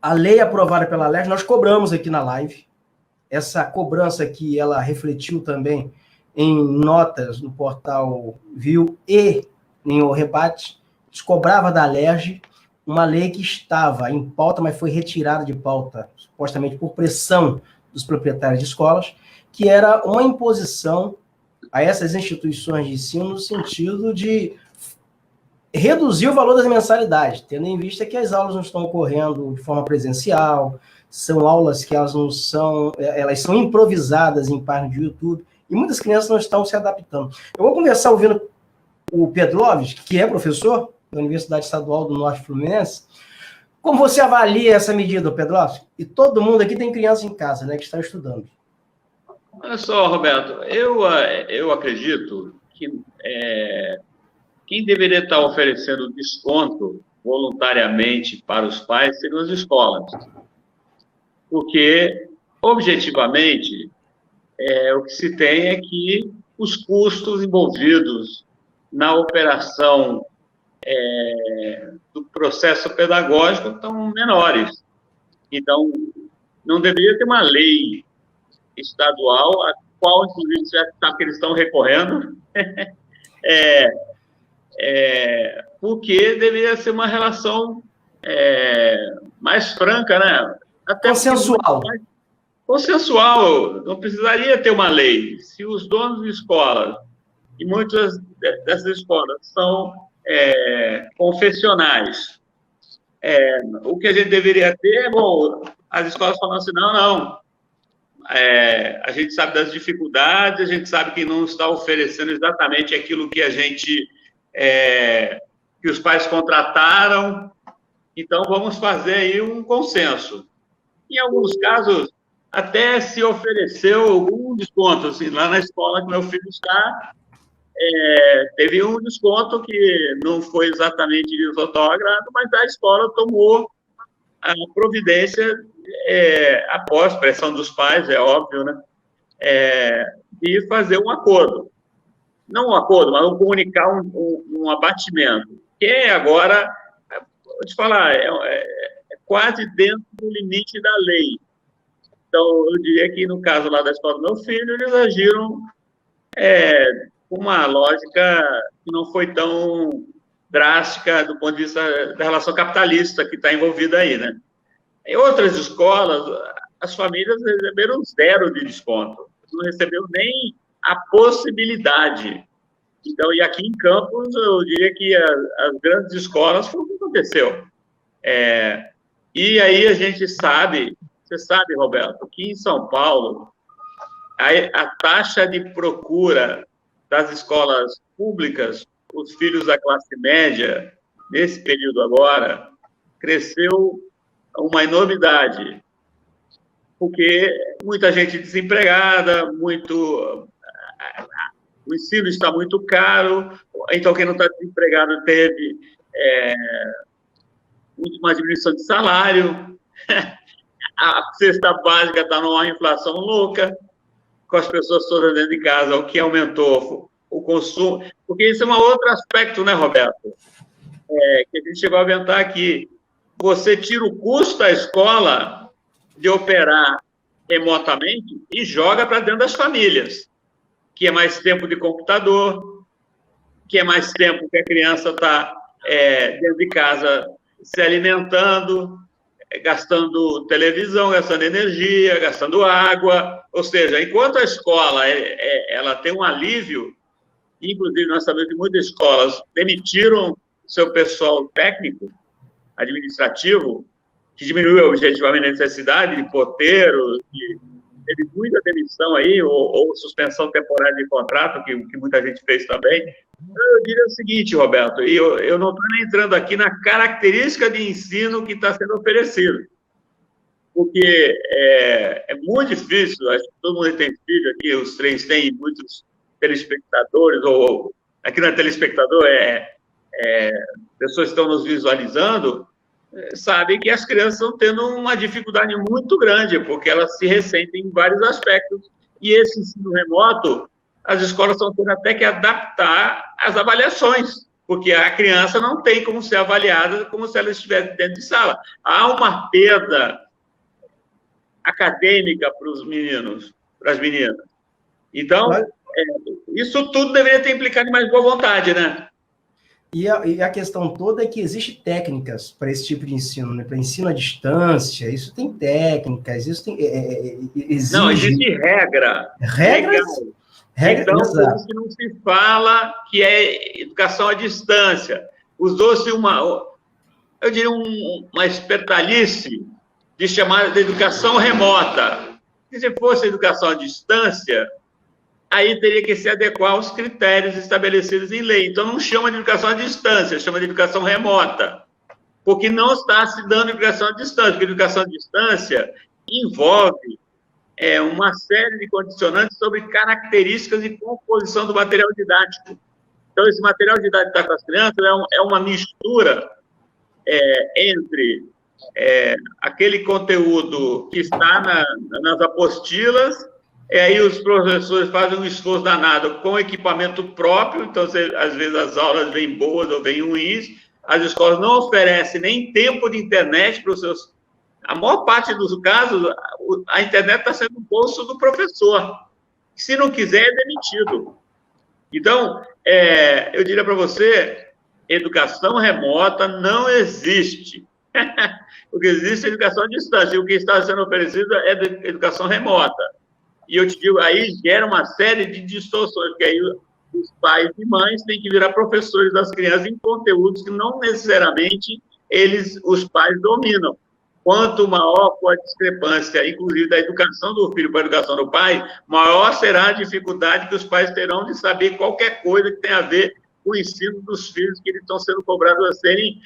a lei aprovada pela LERJ, nós cobramos aqui na live. Essa cobrança aqui, ela refletiu também em notas no portal Viu e em O Rebate. Se cobrava da LERJ uma lei que estava em pauta, mas foi retirada de pauta, supostamente por pressão dos proprietários de escolas, que era uma imposição a essas instituições de ensino no sentido de reduzir o valor das mensalidades, tendo em vista que as aulas não estão ocorrendo de forma presencial, são aulas que elas são improvisadas em páginas de YouTube, e muitas crianças não estão se adaptando. Eu vou conversar ouvindo o Pedrovic, que é professor da Universidade Estadual do Norte Fluminense. Como você avalia essa medida, Pedrovic? E todo mundo aqui tem criança em casa, né, que está estudando. Olha só, Roberto, eu acredito que quem deveria estar oferecendo desconto voluntariamente para os pais seriam as escolas. Porque, objetivamente, o que se tem é que os custos envolvidos na operação do processo pedagógico estão menores. Então, não deveria ter uma lei estadual, a qual, inclusive, já sabe que eles estão recorrendo, porque deveria ser uma relação mais franca, né? Até consensual. Consensual, não precisaria ter uma lei. Se os donos de escolas, e muitas dessas escolas são confessionais, o que a gente deveria ter as escolas falando assim, não, a gente sabe das dificuldades, a gente sabe que não está oferecendo exatamente aquilo que que os pais contrataram, então vamos fazer aí um consenso. Em alguns casos, até se ofereceu algum desconto, assim, lá na escola que meu filho está, teve um desconto que não foi exatamente de total agrado, mas a escola tomou a providência, após pressão dos pais, é óbvio, né, de fazer um acordo. Não um acordo, mas comunicar um abatimento, que agora, vou te falar, quase dentro do limite da lei. Então, eu diria que, no caso lá da escola do meu filho, eles agiram com uma lógica que não foi tão drástica do ponto de vista da relação capitalista que está envolvida aí, né? Em outras escolas, as famílias receberam 0 de desconto, não receberam nem a possibilidade. Então, e aqui em Campos, eu diria que as grandes escolas foi o que aconteceu. E aí a gente sabe, você sabe, Roberto, que em São Paulo, a taxa de procura das escolas públicas, os filhos da classe média, nesse período agora, cresceu uma enormidade, porque muita gente desempregada, o ensino está muito caro, então quem não está desempregado teve uma diminuição de salário, a cesta básica está numa inflação louca, com as pessoas todas dentro de casa, o que aumentou o consumo, porque isso é um outro aspecto, né, Roberto? Que a gente chegou a aventar aqui. Você tira o custo da escola de operar remotamente e joga para dentro das famílias, que é mais tempo de computador, que é mais tempo que a criança está dentro de casa se alimentando, gastando televisão, gastando energia, gastando água. Ou seja, enquanto a escola ela tem um alívio, inclusive nós sabemos que muitas escolas demitiram seu pessoal técnico, administrativo, que diminuiu objetivamente a necessidade de porteiros, teve muita demissão aí, ou suspensão temporária de contrato, que muita gente fez também. Eu diria o seguinte, Roberto, e eu não estou entrando aqui na característica de ensino que está sendo oferecido, porque é muito difícil, acho que todo mundo tem filho aqui, os 3 têm muitos telespectadores, ou aqui não é telespectador, pessoas que estão nos visualizando, sabem que as crianças estão tendo uma dificuldade muito grande, porque elas se ressentem em vários aspectos, e esse ensino remoto, as escolas estão tendo até que adaptar as avaliações, porque a criança não tem como ser avaliada como se ela estivesse dentro de sala. Há uma perda acadêmica para os meninos, para as meninas. Então, isso tudo deveria ter implicado em mais boa vontade, né? E a questão toda é que existem técnicas para esse tipo de ensino, né? Para ensino à distância, isso tem técnicas, isso tem, exige... Não, existe regra. Regras? Então, exato. por isso que não se fala que é educação à distância. Usou-se eu diria, uma espertalice de chamar de educação remota. E se fosse educação à distância, aí teria que se adequar aos critérios estabelecidos em lei. Então, não chama de educação à distância, chama de educação remota, porque não está se dando educação à distância, porque educação à distância envolve uma série de condicionantes sobre características e composição do material didático. Então, esse material didático que está com as crianças é uma mistura entre aquele conteúdo que está nas apostilas, e aí os professores fazem um esforço danado com equipamento próprio, então, às vezes, as aulas vêm boas ou vêm ruins, as escolas não oferecem nem tempo de internet para os seus... A maior parte dos casos, a internet está sendo no bolso do professor. Se não quiser, é demitido. Então, eu diria para você, educação remota não existe. O que existe é educação à distância, e o que está sendo oferecido é educação remota. E eu te digo, aí gera uma série de distorções, porque aí os pais e mães têm que virar professores das crianças em conteúdos que não necessariamente os pais dominam. Quanto maior for a discrepância, inclusive da educação do filho para a educação do pai, maior será a dificuldade que os pais terão de saber qualquer coisa que tenha a ver com o ensino dos filhos, que eles estão sendo cobrados a serem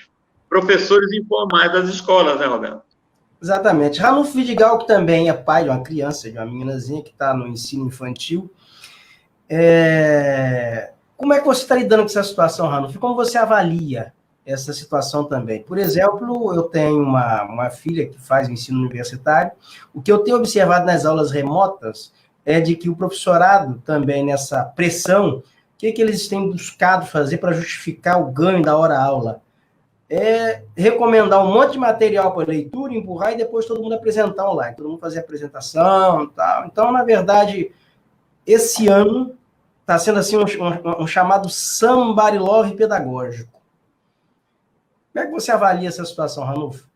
professores informais das escolas, né, Roberto? Exatamente. Ranulfo Vidigal, que também é pai de uma criança, de uma meninazinha que está no ensino infantil. Como é que você está lidando com essa situação, Ranulfo? Como você avalia essa situação também? Por exemplo, eu tenho uma filha que faz o ensino universitário. O que eu tenho observado nas aulas remotas é de que o professorado também, nessa pressão, o que eles têm buscado fazer para justificar o ganho da hora-aula? Recomendar um monte de material para leitura, empurrar e depois todo mundo apresentar online, todo mundo fazer apresentação e tal. Então, na verdade, esse ano está sendo assim um chamado somebody love pedagógico. Como é que você avalia essa situação, Ranulfo?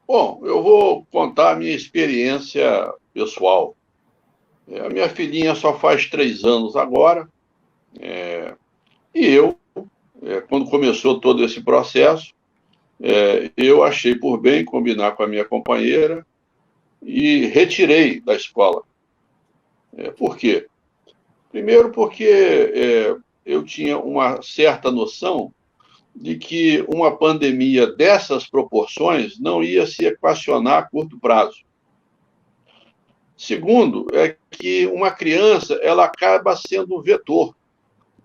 Bom, eu vou contar a minha experiência pessoal. A minha filhinha só faz 3 anos agora, e eu, quando começou todo esse processo, eu achei por bem combinar com a minha companheira e retirei da escola. Por quê? Primeiro porque eu tinha uma certa noção de que uma pandemia dessas proporções não ia se equacionar a curto prazo. Segundo, é que uma criança ela acaba sendo um vetor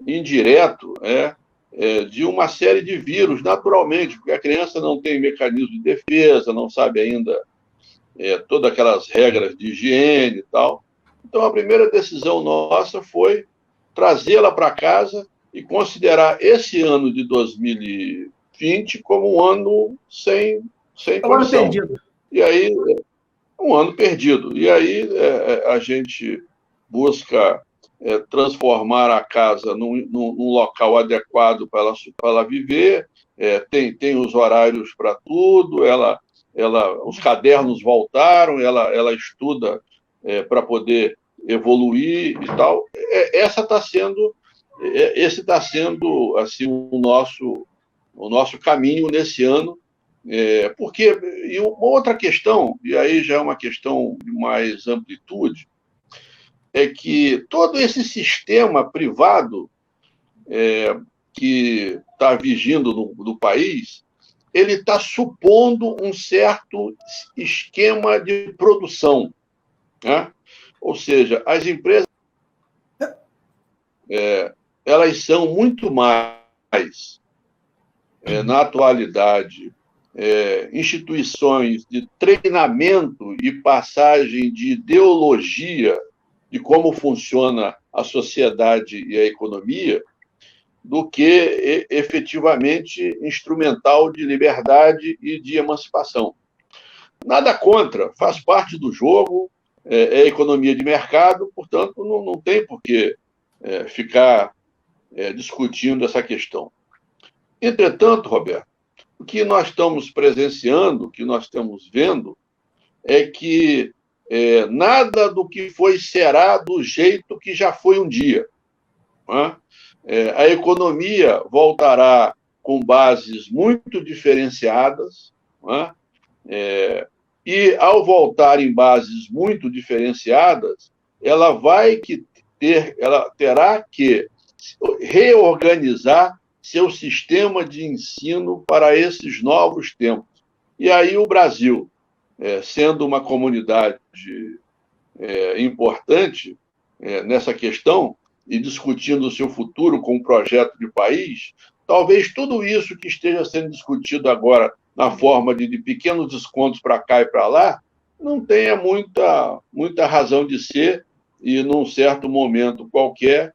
indireto de uma série de vírus, naturalmente, porque a criança não tem mecanismo de defesa, não sabe ainda todas aquelas regras de higiene e tal. Então, a primeira decisão nossa foi trazê-la para casa e considerar esse ano de 2020 como um ano sem condição. Perdido. E aí, um ano perdido. E aí a gente busca transformar a casa num local adequado para ela viver, tem os horários para tudo, os cadernos voltaram, ela estuda para poder evoluir e tal. Esse está sendo assim, o nosso caminho nesse ano, porque, e uma outra questão, e aí já é uma questão de mais amplitude, é que todo esse sistema privado que está vigindo no país, ele está supondo um certo esquema de produção, né? Ou seja, as empresas elas são muito mais, na atualidade, instituições de treinamento e passagem de ideologia de como funciona a sociedade e a economia, do que efetivamente instrumental de liberdade e de emancipação. Nada contra, faz parte do jogo, é economia de mercado, portanto, não tem por que ficar discutindo essa questão. Entretanto, Roberto, o que nós estamos presenciando, o que nós estamos vendo, é que nada do que foi será do jeito que já foi um dia. Não é? A economia voltará com bases muito diferenciadas, não é? E, ao voltar em bases muito diferenciadas, ela terá que reorganizar seu sistema de ensino para esses novos tempos. E aí o Brasil, sendo uma comunidade importante nessa questão e discutindo o seu futuro com um projeto de país, talvez tudo isso que esteja sendo discutido agora na forma de pequenos descontos para cá e para lá, não tenha muita razão de ser e, num certo momento qualquer,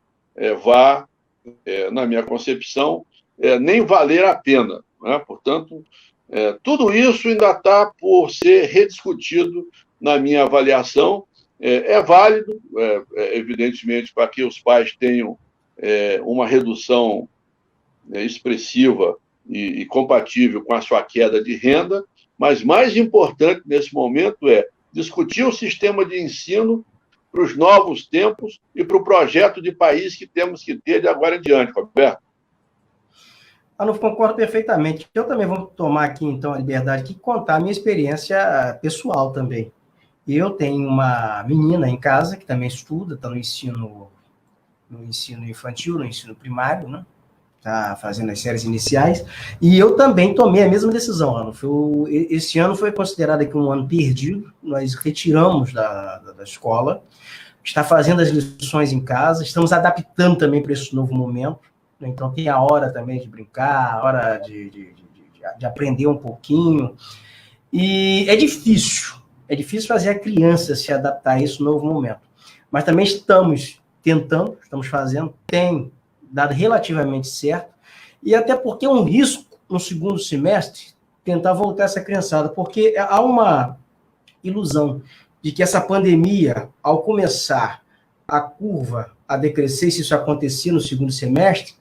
vá, na minha concepção, nem valer a pena. Né? Portanto, tudo isso ainda está por ser rediscutido na minha avaliação. É válido, evidentemente, para que os pais tenham uma redução expressiva e compatível com a sua queda de renda, mas mais importante nesse momento é discutir o sistema de ensino para os novos tempos e para o projeto de país que temos que ter de agora em diante, Roberto. Eu concordo perfeitamente. Eu também vou tomar aqui, então, a liberdade de contar a minha experiência pessoal também. Eu tenho uma menina em casa que também estuda, está no ensino infantil, no ensino primário, né? Está fazendo as séries iniciais, e eu também tomei a mesma decisão, Ana. Esse ano foi considerado aqui um ano perdido, nós retiramos da escola, está fazendo as lições em casa, estamos adaptando também para esse novo momento, né? Então tem a hora também de brincar, a hora de aprender um pouquinho, e é difícil fazer a criança se adaptar a esse novo momento, mas também estamos tentando, estamos fazendo, tem dado relativamente certo, e até porque é um risco no segundo semestre tentar voltar essa criançada, porque há uma ilusão de que essa pandemia, ao começar a curva a decrescer, se isso acontecer no segundo semestre,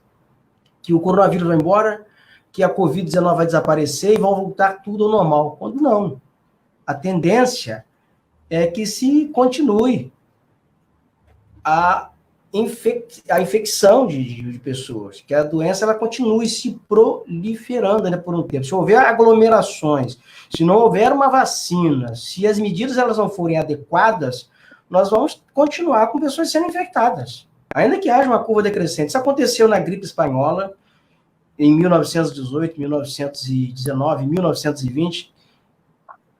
que o coronavírus vai embora, que a Covid-19 vai desaparecer e vão voltar tudo ao normal, quando não. A tendência é que se continue a infecção de pessoas, que a doença ela continue se proliferando, né, por um tempo. Se houver aglomerações, se não houver uma vacina, se as medidas elas não forem adequadas, nós vamos continuar com pessoas sendo infectadas, ainda que haja uma curva decrescente. Isso aconteceu na gripe espanhola em 1918, 1919, 1920.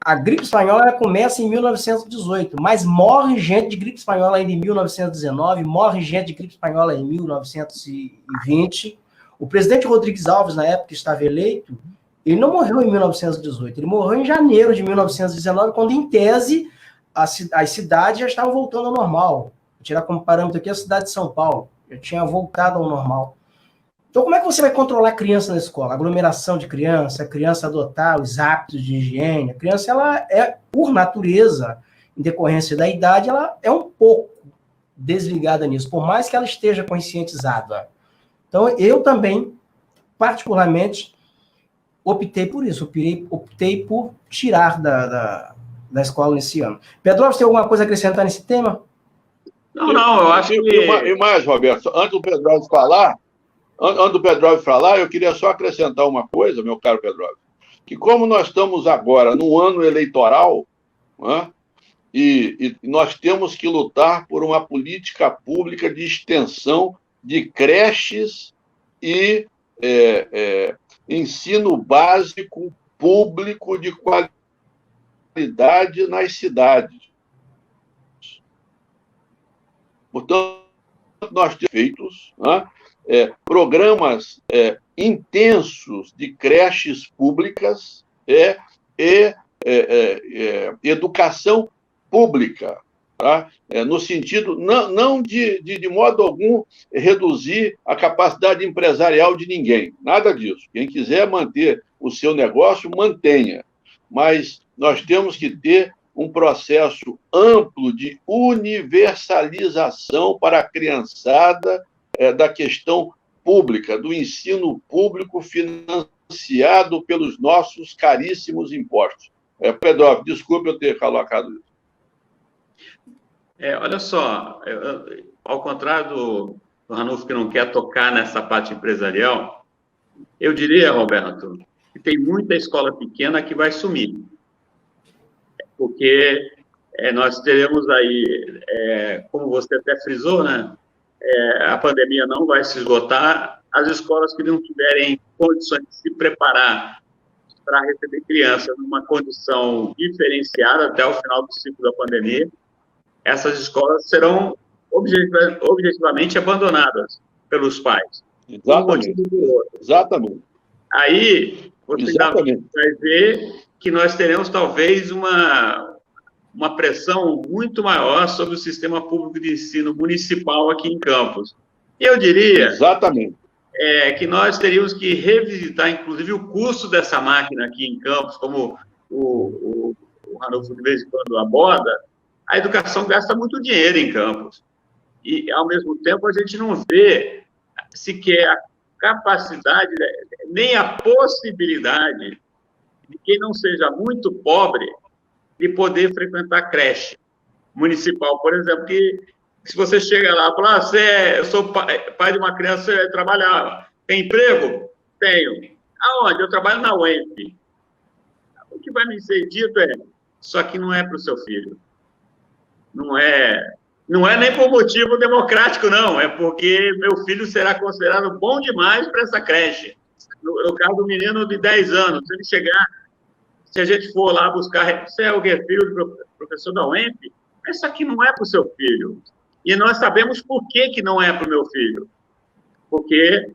A gripe espanhola começa em 1918, mas morre gente de gripe espanhola ainda em 1919, morre gente de gripe espanhola em 1920. O presidente Rodrigues Alves, na época que estava eleito, ele não morreu em 1918, ele morreu em janeiro de 1919, quando, em tese, as cidades já estavam voltando ao normal. Vou tirar como parâmetro aqui a cidade de São Paulo, já tinha voltado ao normal. Então, como é que você vai controlar a criança na escola? Aglomeração de criança, a criança adotar os hábitos de higiene. A criança, ela é, por natureza, em decorrência da idade, ela é um pouco desligada nisso, por mais que ela esteja conscientizada. Então, eu também, particularmente, optei por isso. Optei por tirar da escola nesse ano. Pedro, você tem alguma coisa a acrescentar nesse tema? Não, eu acho que... E mais, Roberto, antes do Pedro falar, eu queria só acrescentar uma coisa, meu caro Pedro, que como nós estamos agora num ano eleitoral, né, e nós temos que lutar por uma política pública de extensão de creches e ensino básico público de qualidade nas cidades. Portanto, nós temos feitos, né, programas intensos de creches públicas e educação pública. tá? No sentido não de modo algum reduzir a capacidade empresarial de ninguém, nada disso. Quem quiser manter o seu negócio, mantenha, mas nós temos que ter um processo amplo de universalização para a criançada da questão pública, do ensino público financiado pelos nossos caríssimos impostos. Pedro, desculpe eu ter colocado isso. Olha só, ao contrário do Ranulfo, que não quer tocar nessa parte empresarial, eu diria, Roberto, que tem muita escola pequena que vai sumir. Porque nós teremos aí, como você até frisou, né, a pandemia não vai se esgotar, as escolas que não tiverem condições de se preparar para receber crianças numa condição diferenciada até o final do ciclo da pandemia, essas escolas serão objetivamente abandonadas pelos pais. Exatamente. Exatamente. Aí, você vai ver que nós teremos, talvez, uma pressão muito maior sobre o sistema público de ensino municipal aqui em Campos. E eu diria... Exatamente. Que nós teríamos que revisitar, inclusive, o custo dessa máquina aqui em Campos, como o Ranulfo de vez em quando aborda. A educação gasta muito dinheiro em Campos. E, ao mesmo tempo, a gente não vê sequer a capacidade, nem a possibilidade de quem não seja muito pobre de poder frequentar creche municipal, por exemplo, que se você chega lá e fala, eu sou pai de uma criança, você trabalha, tem emprego? Tenho. Aonde? Eu trabalho na UEMP. O que vai me ser dito isso aqui não é para o seu filho. Não é nem por motivo democrático, não. É porque meu filho será considerado bom demais para essa creche. No caso do menino de 10 anos, se ele chegar, se a gente for lá buscar, você é o filho do professor da UEMP, isso aqui não é para o seu filho. E nós sabemos por que não é para o meu filho. Porque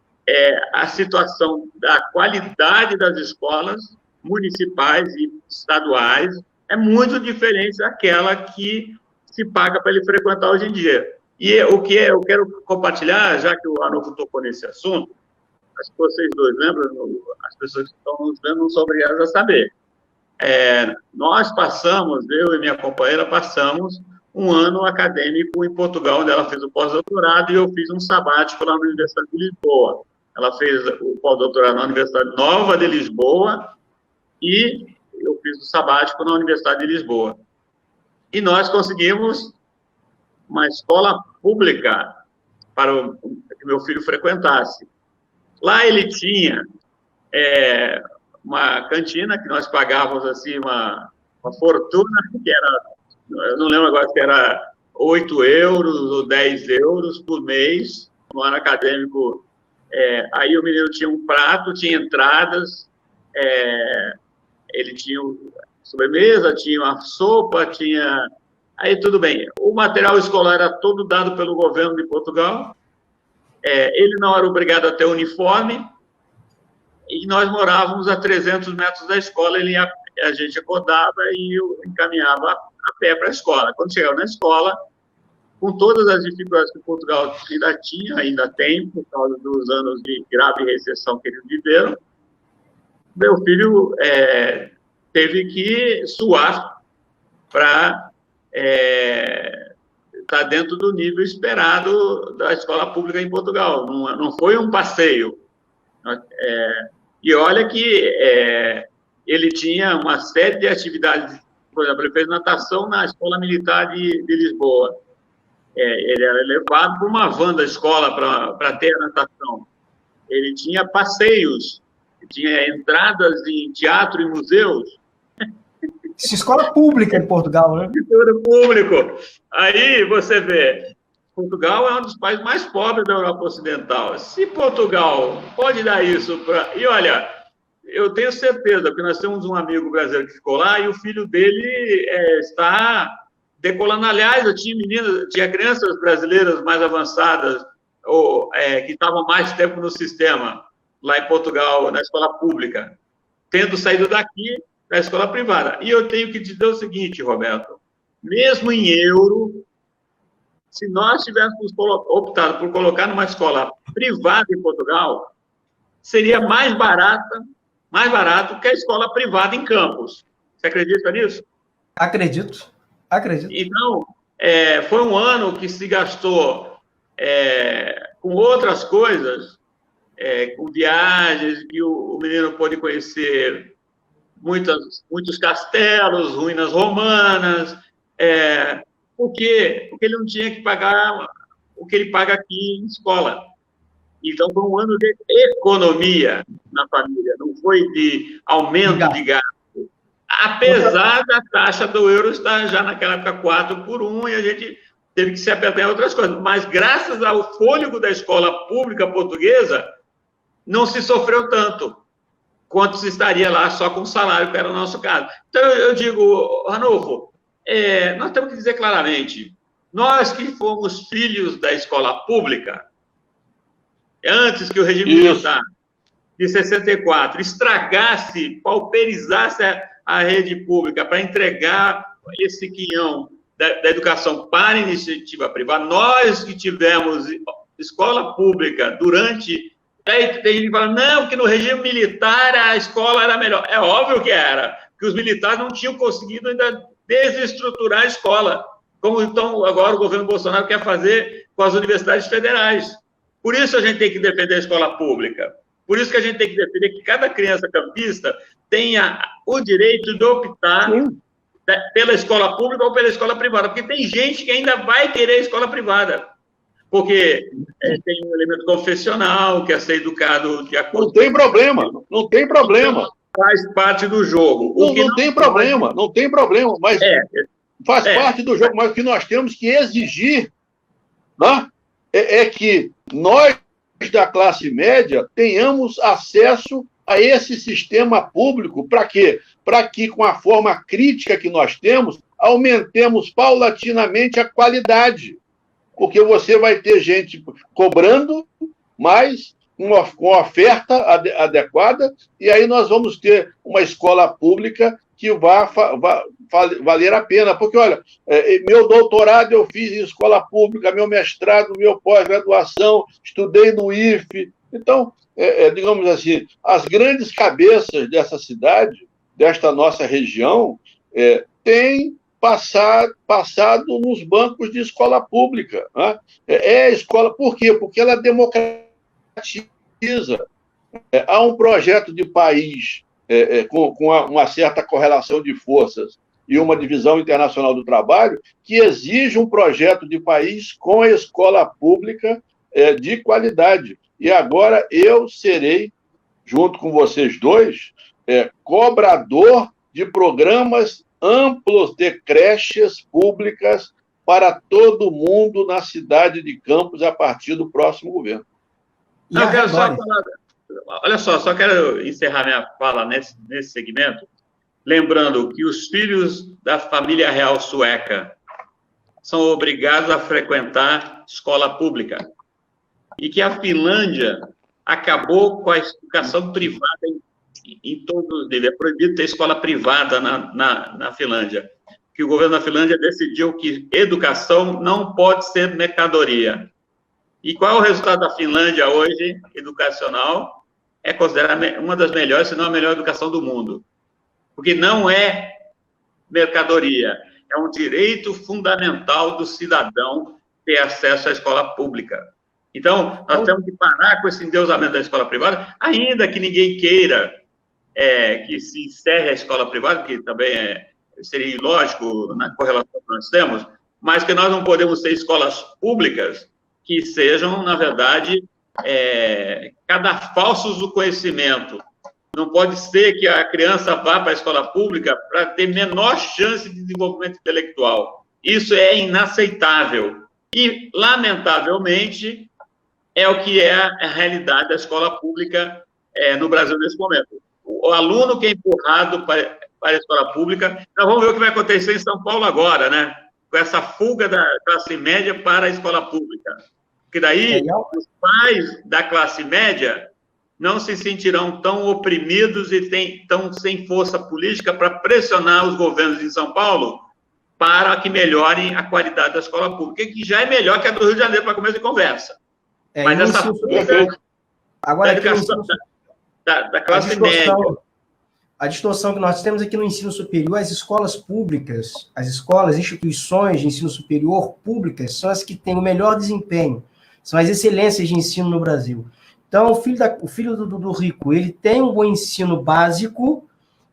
a situação da qualidade das escolas municipais e estaduais é muito diferente daquela que se paga para ele frequentar hoje em dia. E o que eu quero compartilhar, já que o Ranulfo tocou nesse assunto, acho que vocês dois lembram, as pessoas que estão nos vendo não são obrigadas a saber. Nós passamos, eu e minha companheira passamos um ano acadêmico em Portugal, onde ela fez o pós-doutorado, e eu fiz um sabático lá na Universidade de Lisboa. Ela fez o pós-doutorado na Universidade Nova de Lisboa e eu fiz o sabático na Universidade de Lisboa. E nós conseguimos uma escola pública para que meu filho frequentasse. Lá ele tinha uma cantina que nós pagávamos assim, uma fortuna, que era... Eu não lembro agora se era 8 euros ou 10 euros por mês, no ano acadêmico. Aí o menino tinha um prato, tinha entradas, ele tinha sobremesa, tinha uma sopa, tinha... Aí tudo bem. O material escolar era todo dado pelo governo de Portugal, ele não era obrigado a ter uniforme, e nós morávamos a 300 metros da escola, a gente acordava e eu encaminhava a pé para a escola. Quando chegava na escola, com todas as dificuldades que Portugal ainda tem, por causa dos anos de grave recessão que eles viveram, meu filho teve que suar para estar dentro do nível esperado da escola pública em Portugal. Não foi um passeio. E olha que ele tinha uma série de atividades. Por exemplo, ele fez natação na Escola Militar de Lisboa. Ele era levado por uma van da escola para ter a natação. Ele tinha passeios, tinha entradas em teatro e museus. Isso, escola pública em Portugal, né? Escola público. Aí você vê, Portugal é um dos países mais pobres da Europa Ocidental. Se Portugal pode dar isso para... E olha, eu tenho certeza, porque nós temos um amigo brasileiro que ficou lá e o filho dele está decolando. Aliás, eu tinha crianças brasileiras mais avançadas, que estavam mais tempo no sistema, lá em Portugal, na escola pública, tendo saído daqui da escola privada. E eu tenho que dizer o seguinte, Roberto, mesmo em euro, se nós tivéssemos optado por colocar numa escola privada em Portugal, seria mais barato que a escola privada em Campos. Você acredita nisso? Acredito. Então, foi um ano que se gastou com outras coisas, com viagens, que o menino pôde conhecer muitos castelos, ruínas romanas, porque ele não tinha que pagar o que ele paga aqui em escola. Então, foi um ano de economia na família, não foi de aumento de gasto. Apesar da taxa do euro estar já naquela época 4 por 1, e a gente teve que se apertar em outras coisas. Mas, graças ao fôlego da escola pública portuguesa, não se sofreu tanto quanto se estaria lá só com o salário, que era o nosso caso. Então, eu digo, Ranulfo, nós temos que dizer claramente, nós que fomos filhos da escola pública, antes que o regime militar de 64 estragasse, pauperizasse a rede pública para entregar esse quinhão da educação para a iniciativa privada, nós que tivemos escola pública durante... Tem gente que fala, não, que no regime militar a escola era melhor. É óbvio que era, que os militares não tinham conseguido ainda desestruturar a escola, como então agora o governo Bolsonaro quer fazer com as universidades federais. Por isso a gente tem que defender a escola pública. Por isso que a gente tem que defender que cada criança campista tenha o direito de optar pela escola pública ou pela escola privada, porque tem gente que ainda vai querer a escola privada, porque tem um elemento confessional, quer ser educado de acordo... Não tem problema. Faz parte do jogo. Não tem problema, mas faz parte do jogo, mas o que nós temos que exigir, né, é que nós da classe média tenhamos acesso a esse sistema público. Para quê? Para que, com a forma crítica que nós temos, aumentemos paulatinamente a qualidade. Porque você vai ter gente cobrando, mas com oferta adequada, e aí nós vamos ter uma escola pública que vai valer a pena. Porque, olha, meu doutorado eu fiz em escola pública, meu mestrado, meu pós-graduação, estudei no IFE. Então, digamos assim, as grandes cabeças dessa cidade, desta nossa região, têm passado nos bancos de escola pública. Né? Escola, por quê? Porque ela democratiza. Há um projeto de país com uma certa correlação de forças e uma divisão internacional do trabalho que exige um projeto de país com a escola pública de qualidade. E agora eu serei, junto com vocês dois, cobrador de programas amplos de creches públicas para todo mundo na cidade de Campos a partir do próximo governo. Eu quero só falar, olha só quero encerrar minha fala nesse segmento, lembrando que os filhos da família real sueca são obrigados a frequentar escola pública e que a Finlândia acabou com a educação privada em todos os níveis. É proibido ter escola privada na Finlândia, que o governo da Finlândia decidiu que educação não pode ser mercadoria. E qual é o resultado da Finlândia hoje, educacional? É considerada uma das melhores, se não a melhor educação do mundo. Porque não é mercadoria, é um direito fundamental do cidadão ter acesso à escola pública. Então, nós temos que parar com esse endeusamento da escola privada, ainda que ninguém queira que se encerre a escola privada, que também seria ilógico na correlação que nós temos, mas que nós não podemos ter escolas públicas que sejam, na verdade, cadafalsos do conhecimento. Não pode ser que a criança vá para a escola pública para ter menor chance de desenvolvimento intelectual. Isso é inaceitável. E, lamentavelmente, é o que é a realidade da escola pública no Brasil nesse momento. O aluno que é empurrado para a escola pública... Nós vamos ver o que vai acontecer em São Paulo agora, né? Com essa fuga da classe média para a escola pública. Porque daí, os pais da classe média não se sentirão tão oprimidos e tão sem força política para pressionar os governos de São Paulo para que melhore a qualidade da escola pública, que já é melhor que a do Rio de Janeiro, para começo de conversa. Mas essa agora da educação da classe média. A distorção que nós temos aqui no ensino superior, as escolas públicas, as escolas, instituições de ensino superior públicas, são as que têm o melhor desempenho, são as excelências de ensino no Brasil. Então, o filho do rico, ele tem um bom ensino básico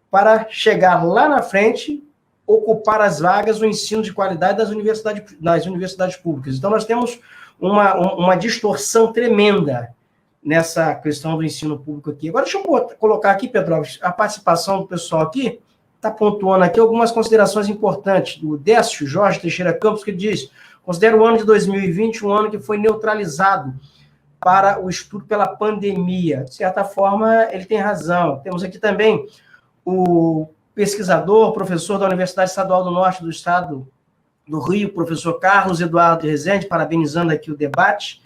para chegar lá na frente, ocupar as vagas do ensino de qualidade das universidades públicas. Então, nós temos uma distorção tremenda nessa questão do ensino público aqui. Agora, deixa eu colocar aqui, Pedro, a participação do pessoal aqui, está pontuando aqui algumas considerações importantes. Do Décio Jorge Teixeira Campos, que diz: considero o ano de 2020 um ano que foi neutralizado para o estudo pela pandemia. De certa forma, ele tem razão. Temos aqui também o pesquisador, professor da Universidade Estadual do Norte do Estado do Rio, professor Carlos Eduardo Rezende, parabenizando aqui o debate.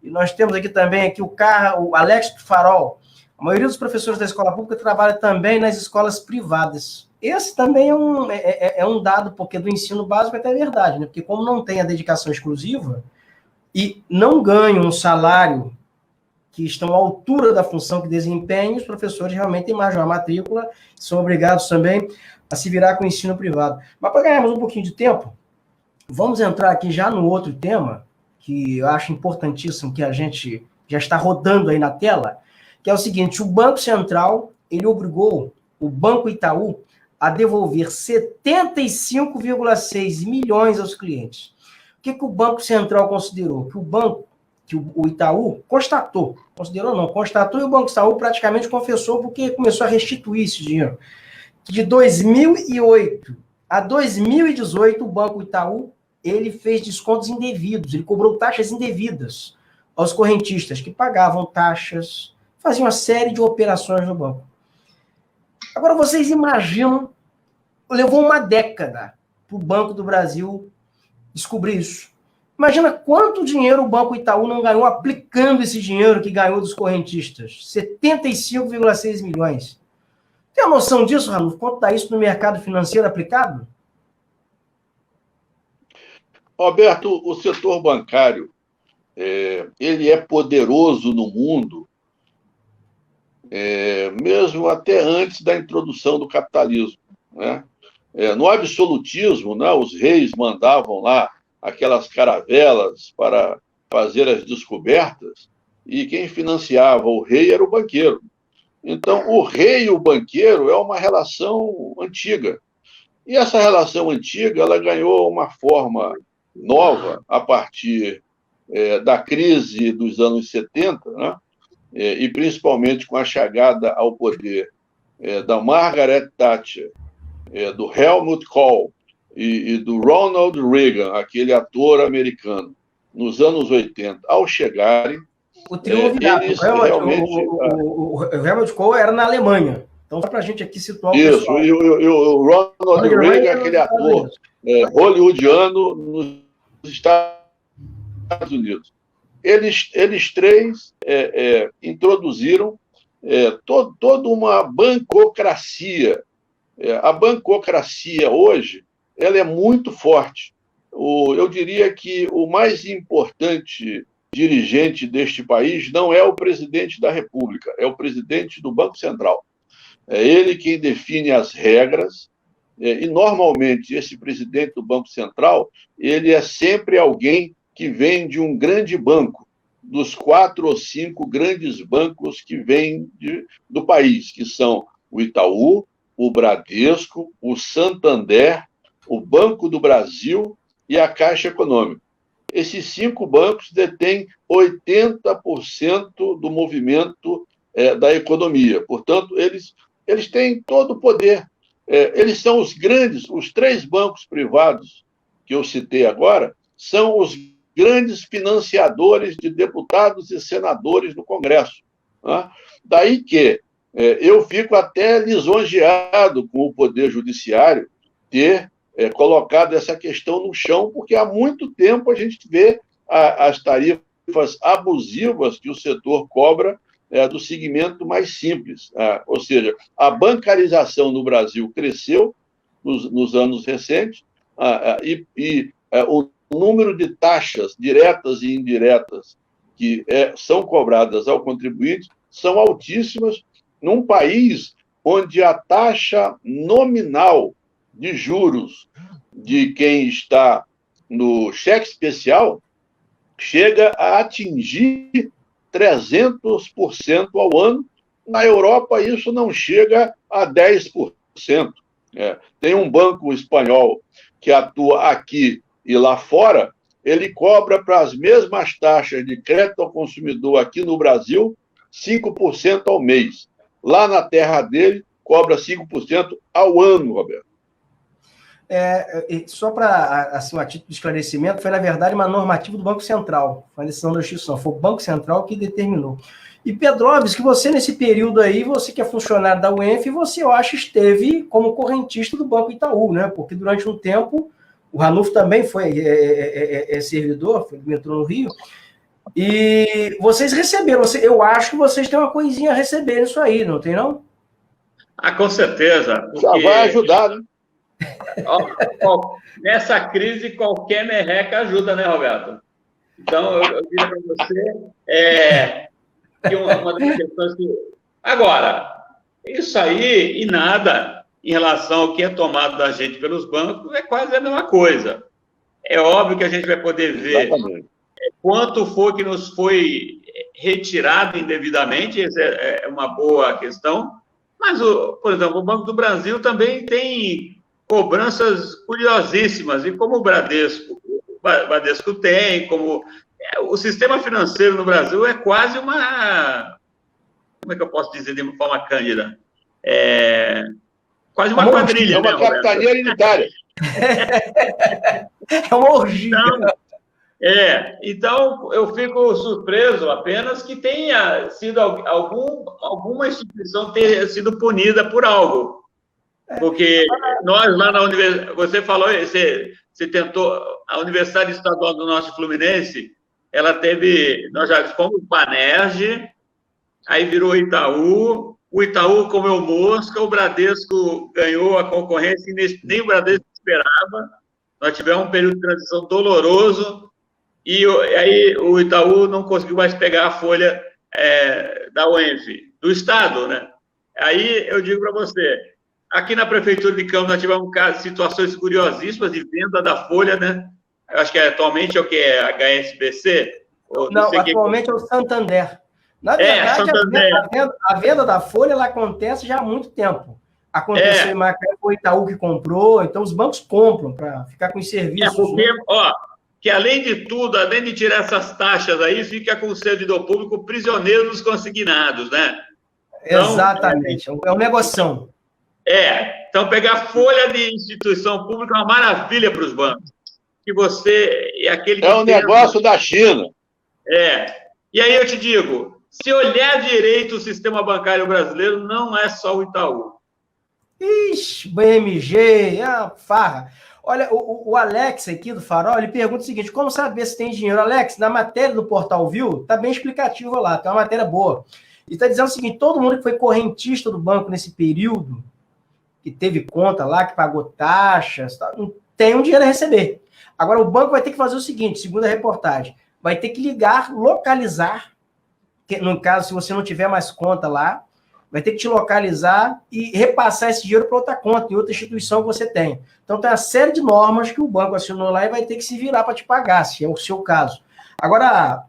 E nós temos aqui também o Alex Farol. A maioria dos professores da escola pública trabalha também nas escolas privadas. Esse também é um dado, porque do ensino básico até é verdade, né? Porque como não tem a dedicação exclusiva e não ganham um salário que estão à altura da função que desempenham, os professores realmente têm mais uma matrícula, são obrigados também a se virar com o ensino privado. Mas para ganharmos um pouquinho de tempo, vamos entrar aqui já no outro tema, que eu acho importantíssimo, que a gente já está rodando aí na tela, que é o seguinte: o Banco Central, ele obrigou o Banco Itaú a devolver 75,6 milhões aos clientes. O que o Banco Central considerou? Que o Itaú constatou e o Banco Itaú praticamente confessou, porque começou a restituir esse dinheiro. De 2008 a 2018, o Banco Itaú ele fez descontos indevidos, ele cobrou taxas indevidas aos correntistas que pagavam taxas, faziam uma série de operações no banco. Agora, vocês imaginam, levou uma década para o Banco do Brasil descobrir isso. Imagina quanto dinheiro o Banco Itaú não ganhou aplicando esse dinheiro que ganhou dos correntistas. 75,6 milhões. Tem a noção disso, Ranulfo? Quanto dá isso no mercado financeiro aplicado? Roberto, o setor bancário, ele é poderoso no mundo, mesmo até antes da introdução do capitalismo, né? No absolutismo, né, os reis mandavam lá aquelas caravelas para fazer as descobertas, e quem financiava o rei era o banqueiro. Então, o rei e o banqueiro é uma relação antiga. E essa relação antiga ela ganhou uma forma nova a partir da crise dos anos 70, né? E principalmente com a chegada ao poder da Margaret Thatcher, do Helmut Kohl e do Ronald Reagan, aquele ator americano, nos anos 80, ao chegarem, o triunvirato. O Helmut Kohl era na Alemanha. Então, só para a gente aqui situar o pessoal. Isso, e o Ronald Reagan, aquele ator hollywoodiano nos Estados Unidos. Eles três introduziram toda uma bancocracia. A bancocracia hoje ela é muito forte. Eu diria que o mais importante dirigente deste país não é o presidente da República, é o presidente do Banco Central. É ele quem define as regras, e normalmente esse presidente do Banco Central ele é sempre alguém que vem de um grande banco, dos 4 ou 5 grandes bancos que vêm do país, que são o Itaú, o Bradesco, o Santander, o Banco do Brasil e a Caixa Econômica. Esses 5 bancos detêm 80% do movimento da economia. Portanto, eles têm todo o poder. Eles são os 3 bancos privados que eu citei agora, são os grandes financiadores de deputados e senadores no Congresso, né? Daí que eu fico até lisonjeado com o Poder Judiciário ter colocado essa questão no chão, porque há muito tempo a gente vê as tarifas abusivas que o setor cobra do segmento mais simples. Ou seja, a bancarização no Brasil cresceu nos anos recentes o número de taxas diretas e indiretas que são cobradas ao contribuinte são altíssimas num país onde a taxa nominal de juros de quem está no cheque especial chega a atingir 300% ao ano. Na Europa, isso não chega a 10%. Tem um banco espanhol que atua aqui e lá fora, ele cobra para as mesmas taxas de crédito ao consumidor aqui no Brasil 5% ao mês. Lá na terra dele, cobra 5% ao ano, Roberto. Só para, assim, a título de esclarecimento, foi, na verdade, uma normativa do Banco Central. Foi uma decisão da Justiça, foi o Banco Central que determinou. E, Pedrovski, que você, nesse período aí, você que é funcionário da UENF, você, eu acho, esteve como correntista do Banco Itaú, né? Porque durante um tempo, o Ranulfo também foi servidor, foi do metrô no Rio, e vocês receberam, eu acho que vocês têm uma coisinha a receber nisso aí, não tem, não? Com certeza. Porque... Já vai ajudar, né? Nessa crise, qualquer merreca ajuda, né, Roberto? Então, eu diria para você que uma das questões que... Agora, isso aí e nada em relação ao que é tomado da gente pelos bancos é quase a mesma coisa. É óbvio que a gente vai poder ver quanto foi que nos foi retirado indevidamente, essa é uma boa questão, mas, por exemplo, o Banco do Brasil também tem cobranças curiosíssimas, e como o Bradesco tem, como o sistema financeiro no Brasil é quase uma, como é que eu posso dizer de uma forma cândida? Quase uma quadrilha. É uma capitania hereditária. É uma orgia. Então, eu fico surpreso apenas que tenha sido alguma instituição ter sido punida por algo. Porque nós lá na universidade, você falou, você tentou, a Universidade Estadual do Norte Fluminense, ela teve, nós já fomos Banerj, aí virou Itaú, o Itaú comeu mosca, o Bradesco ganhou a concorrência, e nem o Bradesco esperava, nós tivemos um período de transição doloroso, e aí o Itaú não conseguiu mais pegar a folha da UENF, do Estado, né? Aí eu digo para você, aqui na Prefeitura de Campos nós tivemos situações curiosíssimas de venda da folha, né? Eu acho que atualmente é o que é HSBC? Não, atualmente é o Santander. Na verdade, Santander. A venda da folha ela acontece já há muito tempo. Aconteceu em Macaé, foi o Itaú que comprou, então os bancos compram para ficar com os serviços. Porque, que além de tudo, além de tirar essas taxas aí, fica com o servidor público prisioneiro dos consignados, né? Então, exatamente, é um negoção. Então pegar folha de instituição pública é uma maravilha para os bancos. Que você é aquele que um negócio da China. E aí eu te digo, se olhar direito o sistema bancário brasileiro, não é só o Itaú. Ixi, BMG, farra. Olha, o Alex aqui do Farol, ele pergunta o seguinte, como saber se tem dinheiro? Alex, na matéria do Portal Viu, tá bem explicativo lá, tem uma matéria boa. E está dizendo o seguinte, todo mundo que foi correntista do banco nesse período, que teve conta lá, que pagou taxas, tem um dinheiro a receber. Agora, o banco vai ter que fazer o seguinte, segundo a reportagem, vai ter que ligar, localizar, que, no caso, se você não tiver mais conta lá, vai ter que te localizar e repassar esse dinheiro para outra conta, em outra instituição que você tem. Então, tem uma série de normas que o banco assinou lá e vai ter que se virar para te pagar, se é o seu caso. Agora,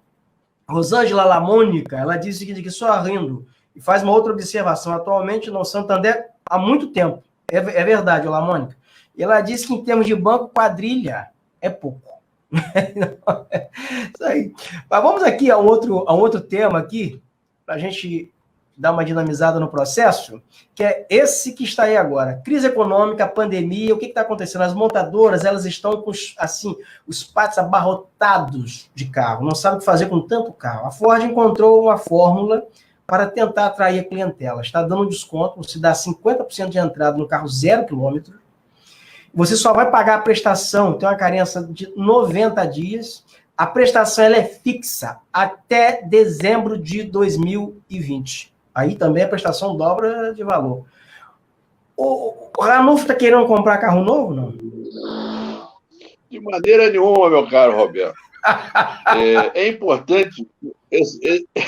a Rosângela Lamônica, ela diz o seguinte, que só rindo, e faz uma outra observação. Atualmente, no Santander, há muito tempo, é verdade, Lamônica, e ela disse que, em termos de banco, quadrilha é pouco. Isso aí. Mas vamos aqui a um outro tema aqui, para a gente dar uma dinamizada no processo, que é esse que está aí agora. Crise econômica, pandemia, o que está acontecendo? As montadoras, elas estão com, assim, os pátios abarrotados de carro, não sabem o que fazer com tanto carro. A Ford encontrou uma fórmula para tentar atrair a clientela. Está dando um desconto, você dá 50% de entrada no carro 0 km, você só vai pagar a prestação, tem uma carência de 90 dias, a prestação ela é fixa até dezembro de 2020. Aí também a prestação dobra de valor. O Ranulfo está querendo comprar carro novo, não? De maneira nenhuma, meu caro Roberto. É importante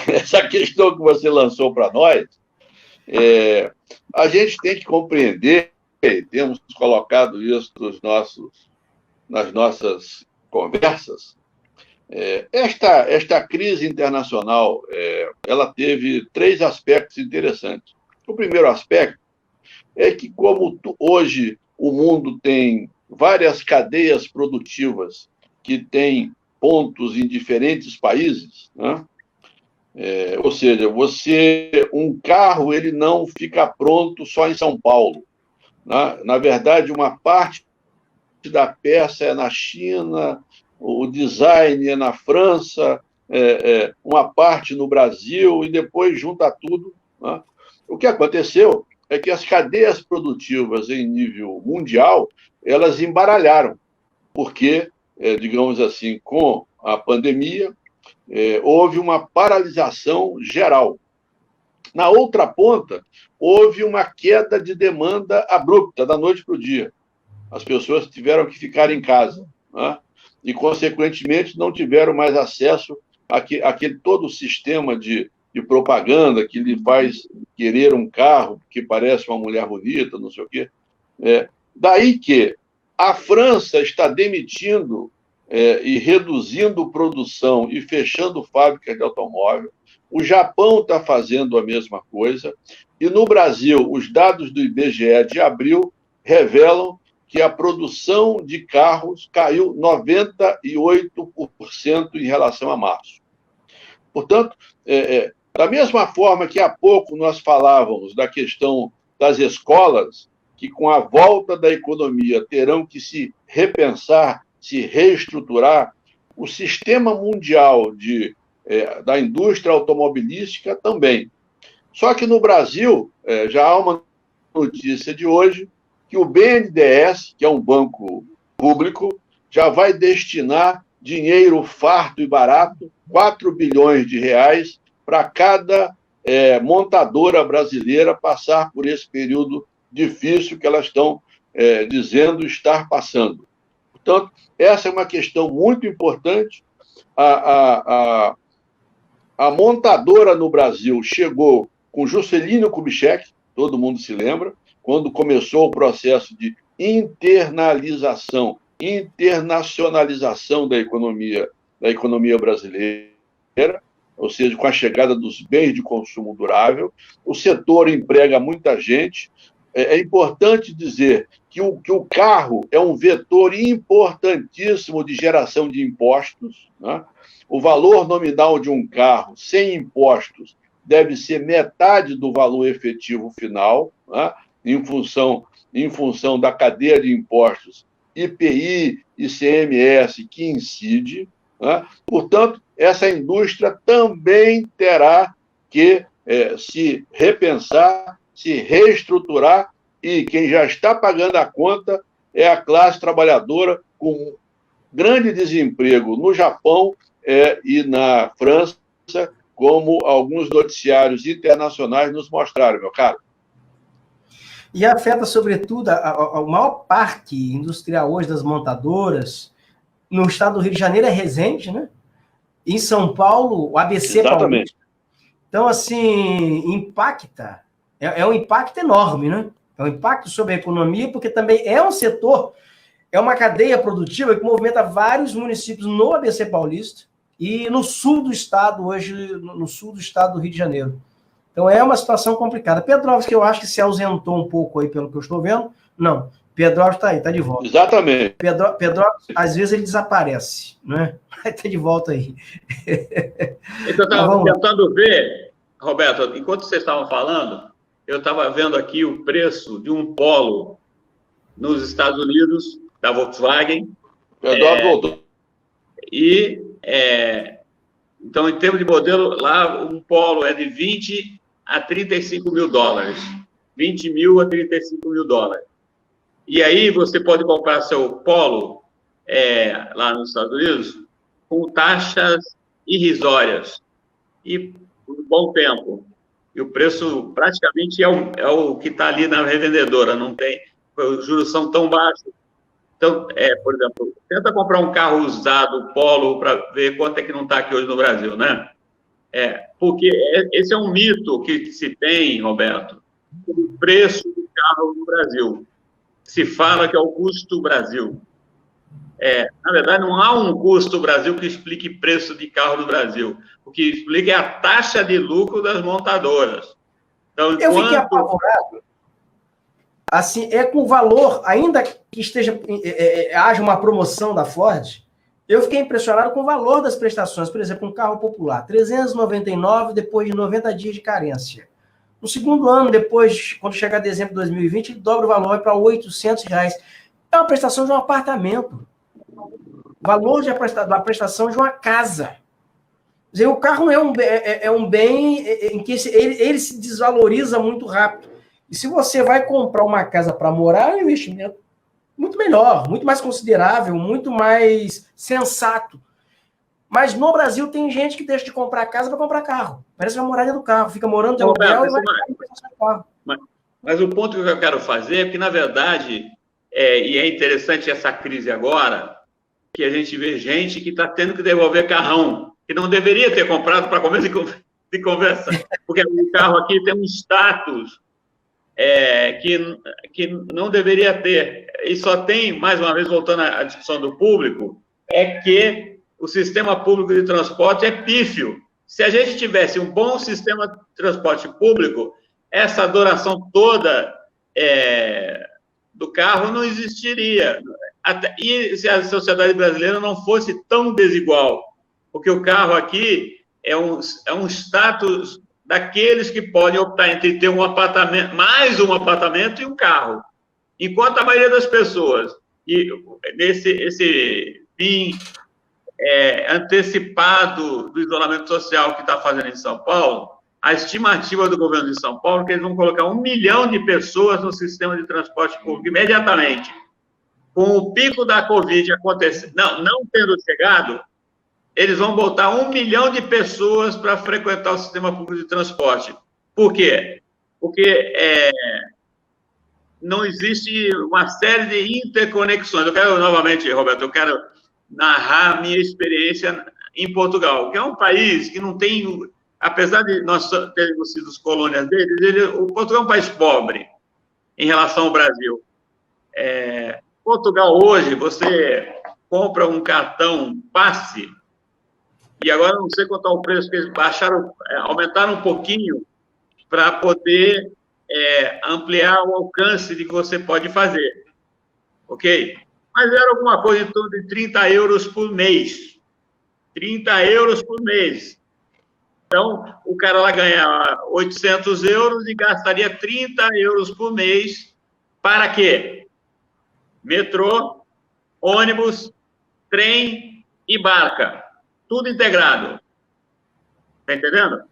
essa questão que você lançou para nós. A gente tem que compreender, e temos colocado isso nas nossas conversas, esta crise internacional ela teve 3 aspectos interessantes. O primeiro aspecto é que, como hoje o mundo tem várias cadeias produtivas que têm pontos em diferentes países, né? Ou seja, um carro ele não fica pronto só em São Paulo. Na verdade, uma parte da peça é na China, o design é na França, uma parte no Brasil, e depois junta tudo, né? O que aconteceu é que as cadeias produtivas em nível mundial, elas embaralharam, porque, digamos assim, com a pandemia, houve uma paralisação geral. Na outra ponta, houve uma queda de demanda abrupta, da noite para o dia. As pessoas tiveram que ficar em casa, né? E, consequentemente, não tiveram mais acesso àquele todo o sistema de propaganda que lhe faz querer um carro que parece uma mulher bonita, não sei o quê. Daí que a França está demitindo e reduzindo produção e fechando fábricas de automóvel. O Japão está fazendo a mesma coisa. E no Brasil, os dados do IBGE de abril revelam que a produção de carros caiu 98% em relação a março. Portanto, da mesma forma que há pouco nós falávamos da questão das escolas, que com a volta da economia terão que se repensar, se reestruturar, o sistema mundial da indústria automobilística também. Só que no Brasil, já há uma notícia de hoje, que o BNDES, que é um banco público, já vai destinar dinheiro farto e barato, 4 bilhões de reais, para cada montadora brasileira passar por esse período difícil que elas estão dizendo estar passando. Portanto, essa é uma questão muito importante. A montadora no Brasil chegou com Juscelino Kubitschek, todo mundo se lembra, quando começou o processo de internacionalização da economia brasileira, ou seja, com a chegada dos bens de consumo durável. O setor emprega muita gente. É importante dizer que o carro é um vetor importantíssimo de geração de impostos, né? O valor nominal de um carro sem impostos deve ser metade do valor efetivo final, né? em função da cadeia de impostos IPI, ICMS que incide, né? Portanto, essa indústria também terá que se repensar, se reestruturar, e quem já está pagando a conta é a classe trabalhadora, com grande desemprego no Japão e na França, como alguns noticiários internacionais nos mostraram, meu caro. E afeta, sobretudo, o maior parque industrial hoje das montadoras, no estado do Rio de Janeiro é Resende, né? Em São Paulo, o ABC Exatamente. Paulista. Então, assim, impacta. É um impacto enorme, né? É um impacto sobre a economia, porque também é um setor, é uma cadeia produtiva que movimenta vários municípios no ABC Paulista e no sul do estado, hoje, no sul do estado do Rio de Janeiro. Então, é uma situação complicada. Petrópolis, que eu acho que se ausentou um pouco aí, pelo que eu estou vendo. Não, Petrópolis está aí, está de volta. Exatamente. Petrópolis, às vezes, ele desaparece, né? Está de volta aí. Então, eu estava tentando ver, Roberto, enquanto vocês estavam falando, eu estava vendo aqui o preço de um Polo nos Estados Unidos, da Volkswagen. Então, em termos de modelo, lá um Polo é de 20 a 35 mil dólares. 20 mil a 35 mil dólares. E aí você pode comprar seu Polo lá nos Estados Unidos com taxas irrisórias e por um bom tempo. E o preço praticamente é o que está ali na revendedora, não tem, os juros são tão baixos Então, por exemplo, tenta comprar um carro usado, Polo, para ver quanto é que não está aqui hoje no Brasil, né? Porque esse é um mito que se tem, Roberto, o preço do carro no Brasil. Se fala que é o custo Brasil. Na verdade, não há um custo Brasil que explique preço de carro no Brasil. O que explica é a taxa de lucro das montadoras. Então, eu fiquei apavorado. Assim, com o valor, ainda que haja uma promoção da Ford, eu fiquei impressionado com o valor das prestações. Por exemplo, um carro popular, R$ 399 depois de 90 dias de carência. No segundo ano, depois, quando chegar dezembro de 2020, ele dobra o valor para R$ 800. É uma prestação de um apartamento. Valor da prestação de uma casa. Quer dizer, o carro não é um bem em que ele se desvaloriza muito rápido. E se você vai comprar uma casa para morar, é um investimento muito melhor, muito mais considerável, muito mais sensato. Mas no Brasil tem gente que deixa de comprar casa para comprar carro. Parece que vai morar dentro do carro, fica morando de aluguel e vai comprar carro. Mas o ponto que eu quero fazer é que, na verdade, e é interessante essa crise agora, que a gente vê gente que está tendo que devolver carrão, que não deveria ter comprado para começo de conversa, porque o carro aqui tem um status que não deveria ter. E só tem, mais uma vez, voltando à discussão do público, que o sistema público de transporte é pífio. Se a gente tivesse um bom sistema de transporte público, essa adoração toda do carro não existiria. E se a sociedade brasileira não fosse tão desigual, porque o carro aqui é um status daqueles que podem optar entre ter um apartamento, mais um apartamento e um carro. Enquanto a maioria das pessoas, e esse fim antecipado do isolamento social que está fazendo em São Paulo, a estimativa do governo de São Paulo é que eles vão colocar 1 milhão de pessoas no sistema de transporte público imediatamente. Com o pico da Covid acontecendo, não tendo chegado, eles vão botar 1 milhão de pessoas para frequentar o sistema público de transporte. Por quê? Porque não existe uma série de interconexões. Eu quero, novamente, Roberto, eu quero narrar a minha experiência em Portugal, que é um país que não tem, apesar de nós termos sido colônias deles, o Portugal é um país pobre em relação ao Brasil. Portugal, hoje, você compra um cartão passe, e agora não sei quanto é o preço, que eles aumentaram um pouquinho para poder ampliar o alcance de que você pode fazer. Ok? Mas era alguma coisa em torno de 30 euros por mês. 30 euros por mês. Então, o cara lá ganha 800 euros e gastaria 30 euros por mês para quê? Metrô, ônibus, trem e barca. Tudo integrado. Está entendendo?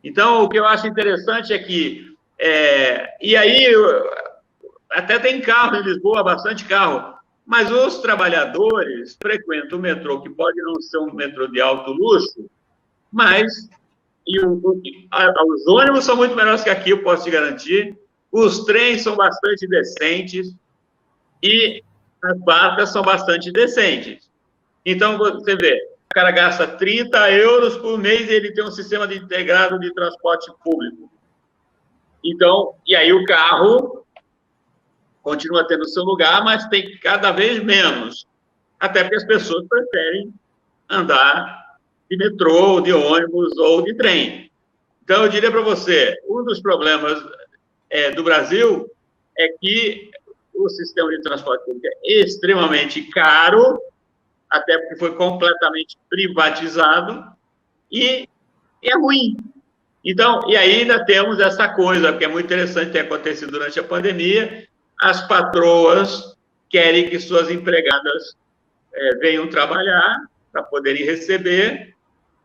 Então, o que eu acho interessante é que... e aí, até tem carro em Lisboa, bastante carro, mas os trabalhadores frequentam o metrô, que pode não ser um metrô de alto luxo, mas os ônibus são muito melhores que aqui, eu posso te garantir, os trens são bastante decentes e as barcas são bastante decentes. Então, você vê, o cara gasta 30 euros por mês e ele tem um sistema integrado de transporte público. Então, e aí o carro continua tendo seu lugar, mas tem cada vez menos. Até porque as pessoas preferem andar de metrô, de ônibus ou de trem. Então, eu diria para você, um dos problemas do Brasil é que o sistema de transporte público é extremamente caro, até porque foi completamente privatizado, e é ruim. Então, e aí ainda temos essa coisa, que é muito interessante ter acontecido durante a pandemia, as patroas querem que suas empregadas venham trabalhar para poderem receber,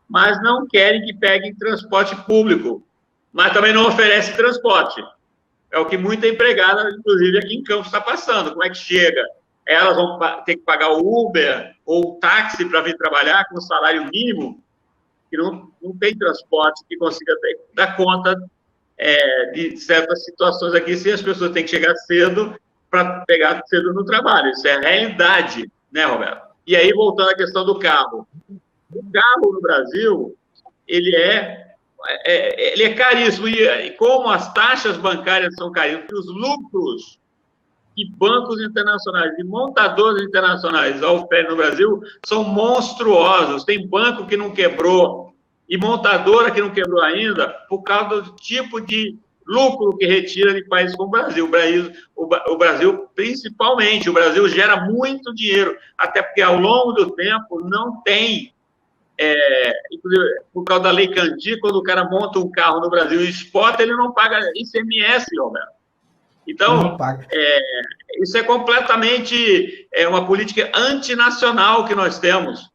mas não querem que peguem transporte público, mas também não oferece transporte. É o que muita empregada, inclusive aqui em Campos, está passando. Como é que chega? Elas vão ter que pagar o Uber ou o táxi para vir trabalhar com salário mínimo, que não tem transporte que consiga dar conta de certas situações aqui, se as pessoas têm que chegar cedo para pegar cedo no trabalho. Isso é a realidade, né, Roberto? E aí, voltando à questão do carro. O carro no Brasil, ele é caríssimo. E como as taxas bancárias são caríssimas, os lucros que bancos internacionais e montadores internacionais oferem no Brasil são monstruosos. Tem banco que não quebrou e montadora que não quebrou ainda por causa do tipo de lucro que retira de países como o Brasil. O Brasil, principalmente, o Brasil gera muito dinheiro, até porque ao longo do tempo não tem, inclusive por causa da Lei Candir, quando o cara monta um carro no Brasil e exporta, ele não paga ICMS, Roberto. Então, isso é completamente uma política antinacional que nós temos,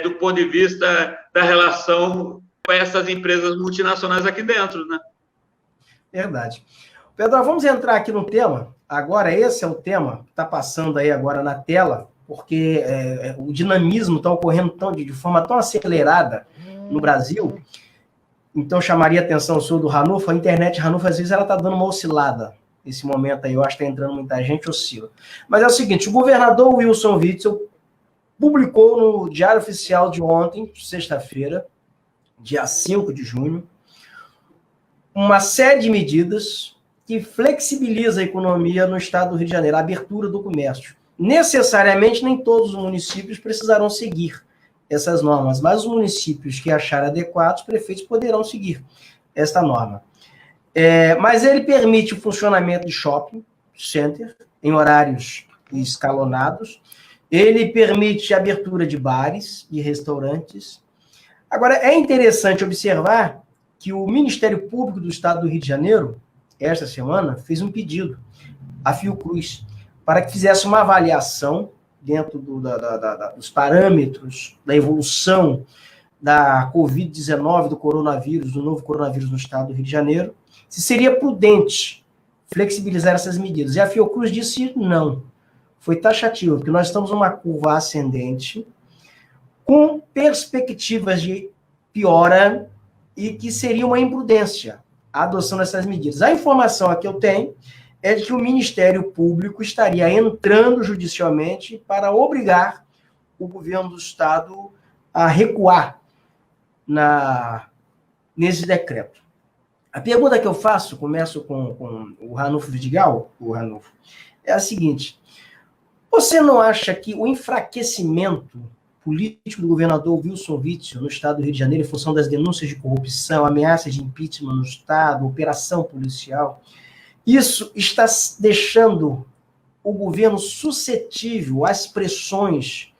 do ponto de vista da relação com essas empresas multinacionais aqui dentro, né? Verdade. Pedro, vamos entrar aqui no tema. Agora, esse é o tema que está passando aí agora na tela, porque o dinamismo está ocorrendo de forma tão acelerada no Brasil. Então, chamaria a atenção o senhor do Ranulfo. A internet Ranulfo, às vezes, ela está dando uma oscilada. Nesse momento aí, eu acho que está entrando muita gente, oscila. Mas é o seguinte, o governador Wilson Witzel publicou no Diário Oficial de ontem, sexta-feira, dia 5 de junho, uma série de medidas que flexibiliza a economia no estado do Rio de Janeiro, a abertura do comércio. Necessariamente, nem todos os municípios precisarão seguir essas normas, mas os municípios que acharem adequados, os prefeitos poderão seguir esta norma. Mas ele permite o funcionamento de shopping center em horários escalonados, ele permite a abertura de bares, de restaurantes. Agora, é interessante observar que o Ministério Público do Estado do Rio de Janeiro, esta semana, fez um pedido à Fiocruz para que fizesse uma avaliação dentro dos parâmetros da evolução da Covid-19, do coronavírus, do novo coronavírus no Estado do Rio de Janeiro, se seria prudente flexibilizar essas medidas. E a Fiocruz disse não. Foi taxativo, porque nós estamos numa curva ascendente com perspectivas de piora e que seria uma imprudência a adoção dessas medidas. A informação que eu tenho é de que o Ministério Público estaria entrando judicialmente para obrigar o governo do Estado a recuar nesse decreto. A pergunta que eu faço, começo com o Ranulfo Vidigal, é a seguinte: você não acha que o enfraquecimento político do governador Wilson Witzel no estado do Rio de Janeiro, em função das denúncias de corrupção, ameaças de impeachment no estado, operação policial, isso está deixando o governo suscetível às pressões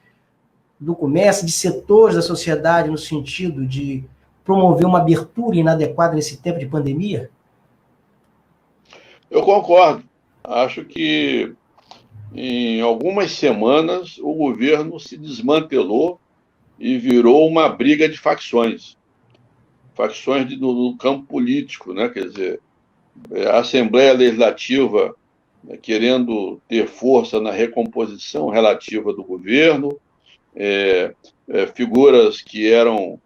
do comércio, de setores da sociedade, no sentido de promover uma abertura inadequada nesse tempo de pandemia? Eu concordo. Acho que em algumas semanas o governo se desmantelou e virou uma briga de facções do campo político, né? Quer dizer, a Assembleia Legislativa, né, querendo ter força na recomposição relativa do governo, figuras que eram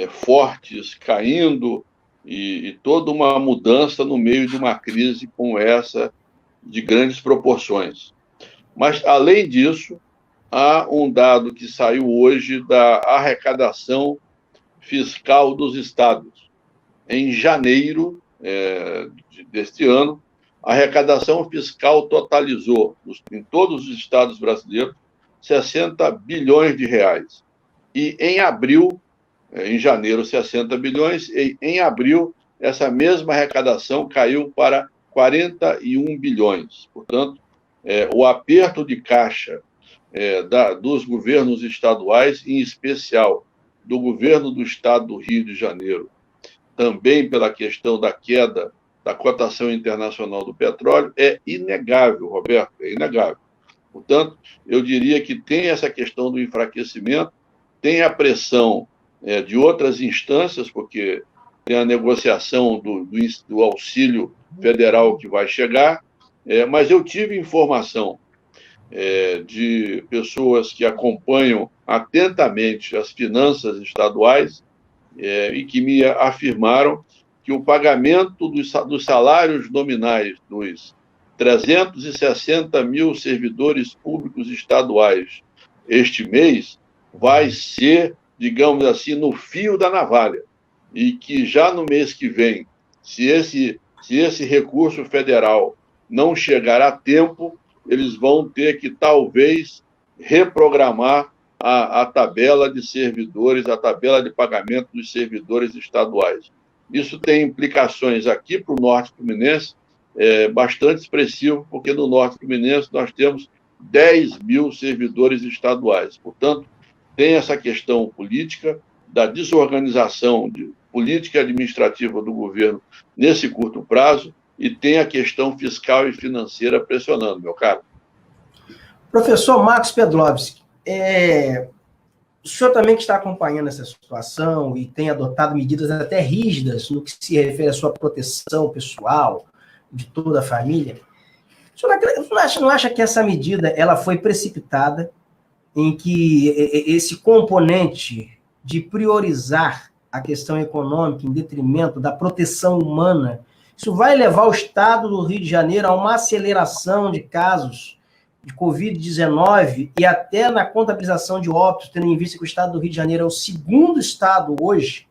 fortes caindo e toda uma mudança no meio de uma crise como essa, de grandes proporções. Mas, além disso, há um dado que saiu hoje da arrecadação fiscal dos estados. Em janeiro deste ano, a arrecadação fiscal totalizou, em todos os estados brasileiros, 60 bilhões de reais. E em abril, em janeiro, 60 bilhões, e em abril, essa mesma arrecadação caiu para 41 bilhões. Portanto, o aperto de caixa dos governos estaduais, em especial do governo do estado do Rio de Janeiro, também pela questão da queda da cotação internacional do petróleo, é inegável, Roberto, é inegável. Portanto, eu diria que tem essa questão do enfraquecimento, tem a pressão de outras instâncias, porque tem a negociação do auxílio federal que vai chegar, mas eu tive informação de pessoas que acompanham atentamente as finanças estaduais e que me afirmaram que o pagamento dos salários nominais dos 360 mil servidores públicos estaduais este mês, vai ser, digamos assim, no fio da navalha. E que já no mês que vem, se esse recurso federal não chegar a tempo, eles vão ter que, talvez, reprogramar a tabela de servidores, a tabela de pagamento dos servidores estaduais. Isso tem implicações aqui para o Norte Fluminense, bastante expressivo, porque no Norte Fluminense nós temos 10 mil servidores estaduais. Portanto, tem essa questão política, da desorganização política e administrativa do governo nesse curto prazo, e tem a questão fiscal e financeira pressionando, meu caro. Professor Marcos Pedlovski, o senhor também que está acompanhando essa situação e tem adotado medidas até rígidas no que se refere à sua proteção pessoal, de toda a família, o senhor não acha que essa medida ela foi precipitada, em que esse componente de priorizar a questão econômica em detrimento da proteção humana, isso vai levar o Estado do Rio de Janeiro a uma aceleração de casos de Covid-19 e até na contabilização de óbitos, tendo em vista que o Estado do Rio de Janeiro é o segundo estado hoje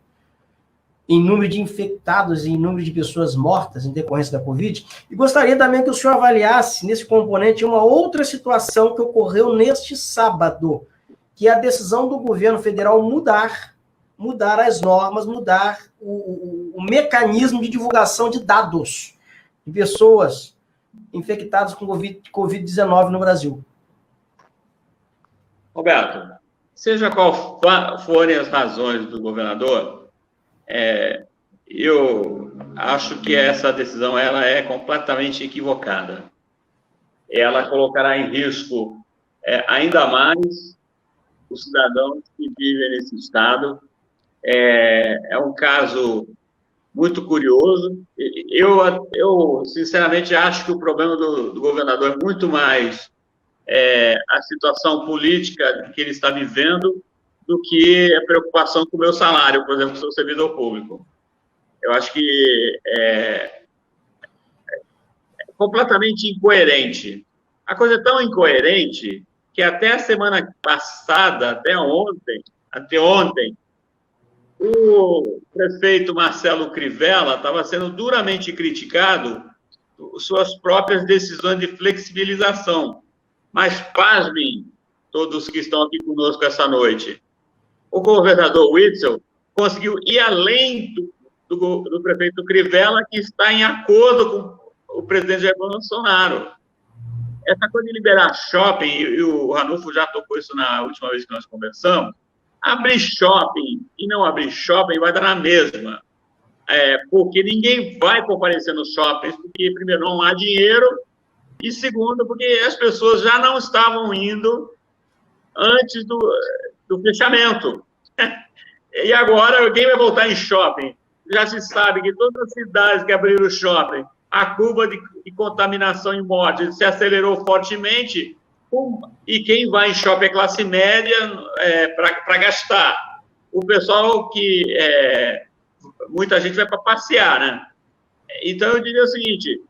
em número de infectados e em número de pessoas mortas em decorrência da Covid. E gostaria também que o senhor avaliasse nesse componente uma outra situação que ocorreu neste sábado, que é a decisão do governo federal mudar as normas, mudar o mecanismo de divulgação de dados de pessoas infectadas com Covid-19 no Brasil. Roberto, seja qual forem as razões do governador, eu acho que essa decisão ela é completamente equivocada. Ela colocará em risco ainda mais os cidadãos que vivem nesse estado. É um caso muito curioso. Eu sinceramente, acho que o problema do governador é muito mais a situação política que ele está vivendo do que a preocupação com o meu salário, por exemplo, que sou servidor público. Eu acho que é completamente incoerente. A coisa é tão incoerente que até a semana passada, até ontem, o prefeito Marcelo Crivella estava sendo duramente criticado por suas próprias decisões de flexibilização. Mas, pasmem, todos que estão aqui conosco essa noite, o governador Witzel conseguiu ir além do prefeito Crivella, que está em acordo com o presidente Jair Bolsonaro. Essa coisa de liberar shopping, e o Ranulfo já tocou isso na última vez que nós conversamos, abrir shopping e não abrir shopping vai dar na mesma. Porque ninguém vai comparecer nos shoppings, porque, primeiro, não há dinheiro, e, segundo, porque as pessoas já não estavam indo antes do fechamento. E agora, quem vai voltar em shopping? Já se sabe que todas as cidades que abriram o shopping, a curva de contaminação e morte se acelerou fortemente, e quem vai em shopping é classe média para gastar. O pessoal muita gente vai para passear, né? Então, eu diria o seguinte,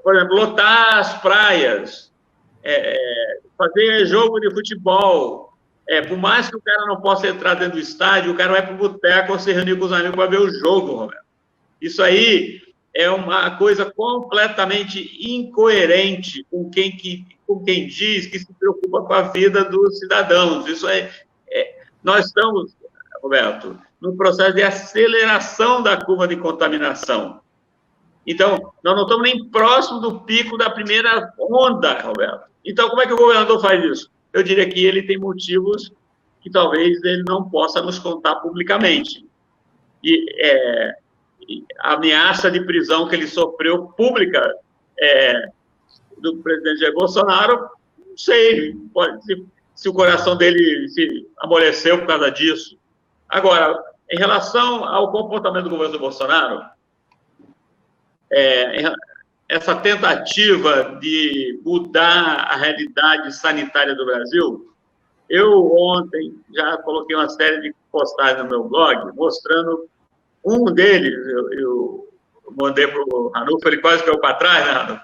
por exemplo, lotar as praias, fazer jogo de futebol, por mais que o cara não possa entrar dentro do estádio, o cara vai para o boteco ou se reunir com os amigos para ver o jogo, Roberto. Isso aí é uma coisa completamente incoerente com quem diz que se preocupa com a vida dos cidadãos. Isso nós estamos, Roberto, num processo de aceleração da curva de contaminação. Então, nós não estamos nem próximo do pico da primeira onda, Roberto. Então, como é que o governador faz isso? Eu diria que ele tem motivos que talvez ele não possa nos contar publicamente. E a ameaça de prisão que ele sofreu pública do presidente Jair Bolsonaro, não sei se o coração dele se amoleceu por causa disso. Agora, em relação ao comportamento do governo do Bolsonaro, essa tentativa de mudar a realidade sanitária do Brasil, eu ontem já coloquei uma série de postagens no meu blog, mostrando um deles, eu mandei para o Ranulfo, ele quase caiu para trás, né, Ranulfo?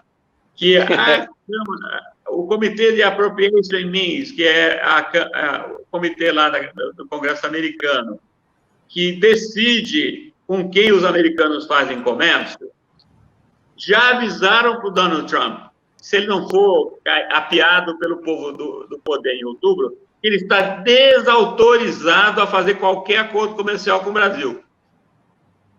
que o Comitê de Appropriation Means, que é o comitê lá do Congresso americano, que decide com quem os americanos fazem comércio, já avisaram para o Donald Trump, se ele não for apiado pelo povo do poder em outubro, que ele está desautorizado a fazer qualquer acordo comercial com o Brasil.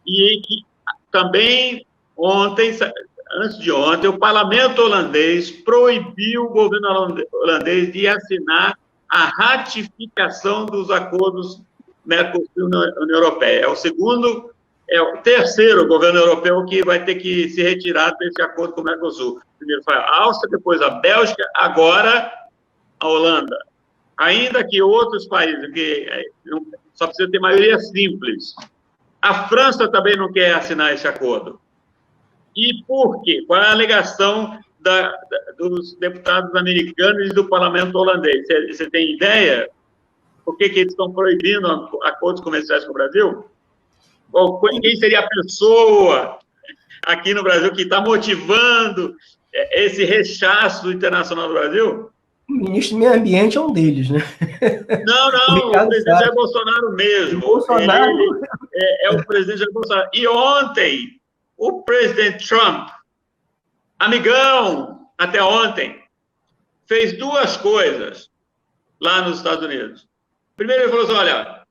E que também antes de ontem, o parlamento holandês proibiu o governo holandês de assinar a ratificação dos acordos Mercosul-União Europeia. É o terceiro governo europeu que vai ter que se retirar desse acordo com o Mercosul. Primeiro foi a Áustria, depois a Bélgica, agora a Holanda. Ainda que outros países, só precisa ter maioria simples. A França também não quer assinar esse acordo. E por quê? Qual é a alegação dos deputados americanos e do parlamento holandês? Você tem ideia? Por que eles estão proibindo acordos comerciais com o Brasil? Quem seria a pessoa aqui no Brasil que está motivando esse rechaço internacional do Brasil? O ministro do Meio Ambiente é um deles, né? Não, o presidente Jair Bolsonaro mesmo. Bolsonaro? É o presidente Jair Bolsonaro. E ontem, o presidente Trump, amigão, até ontem, fez duas coisas lá nos Estados Unidos. Primeiro, ele falou assim, olha,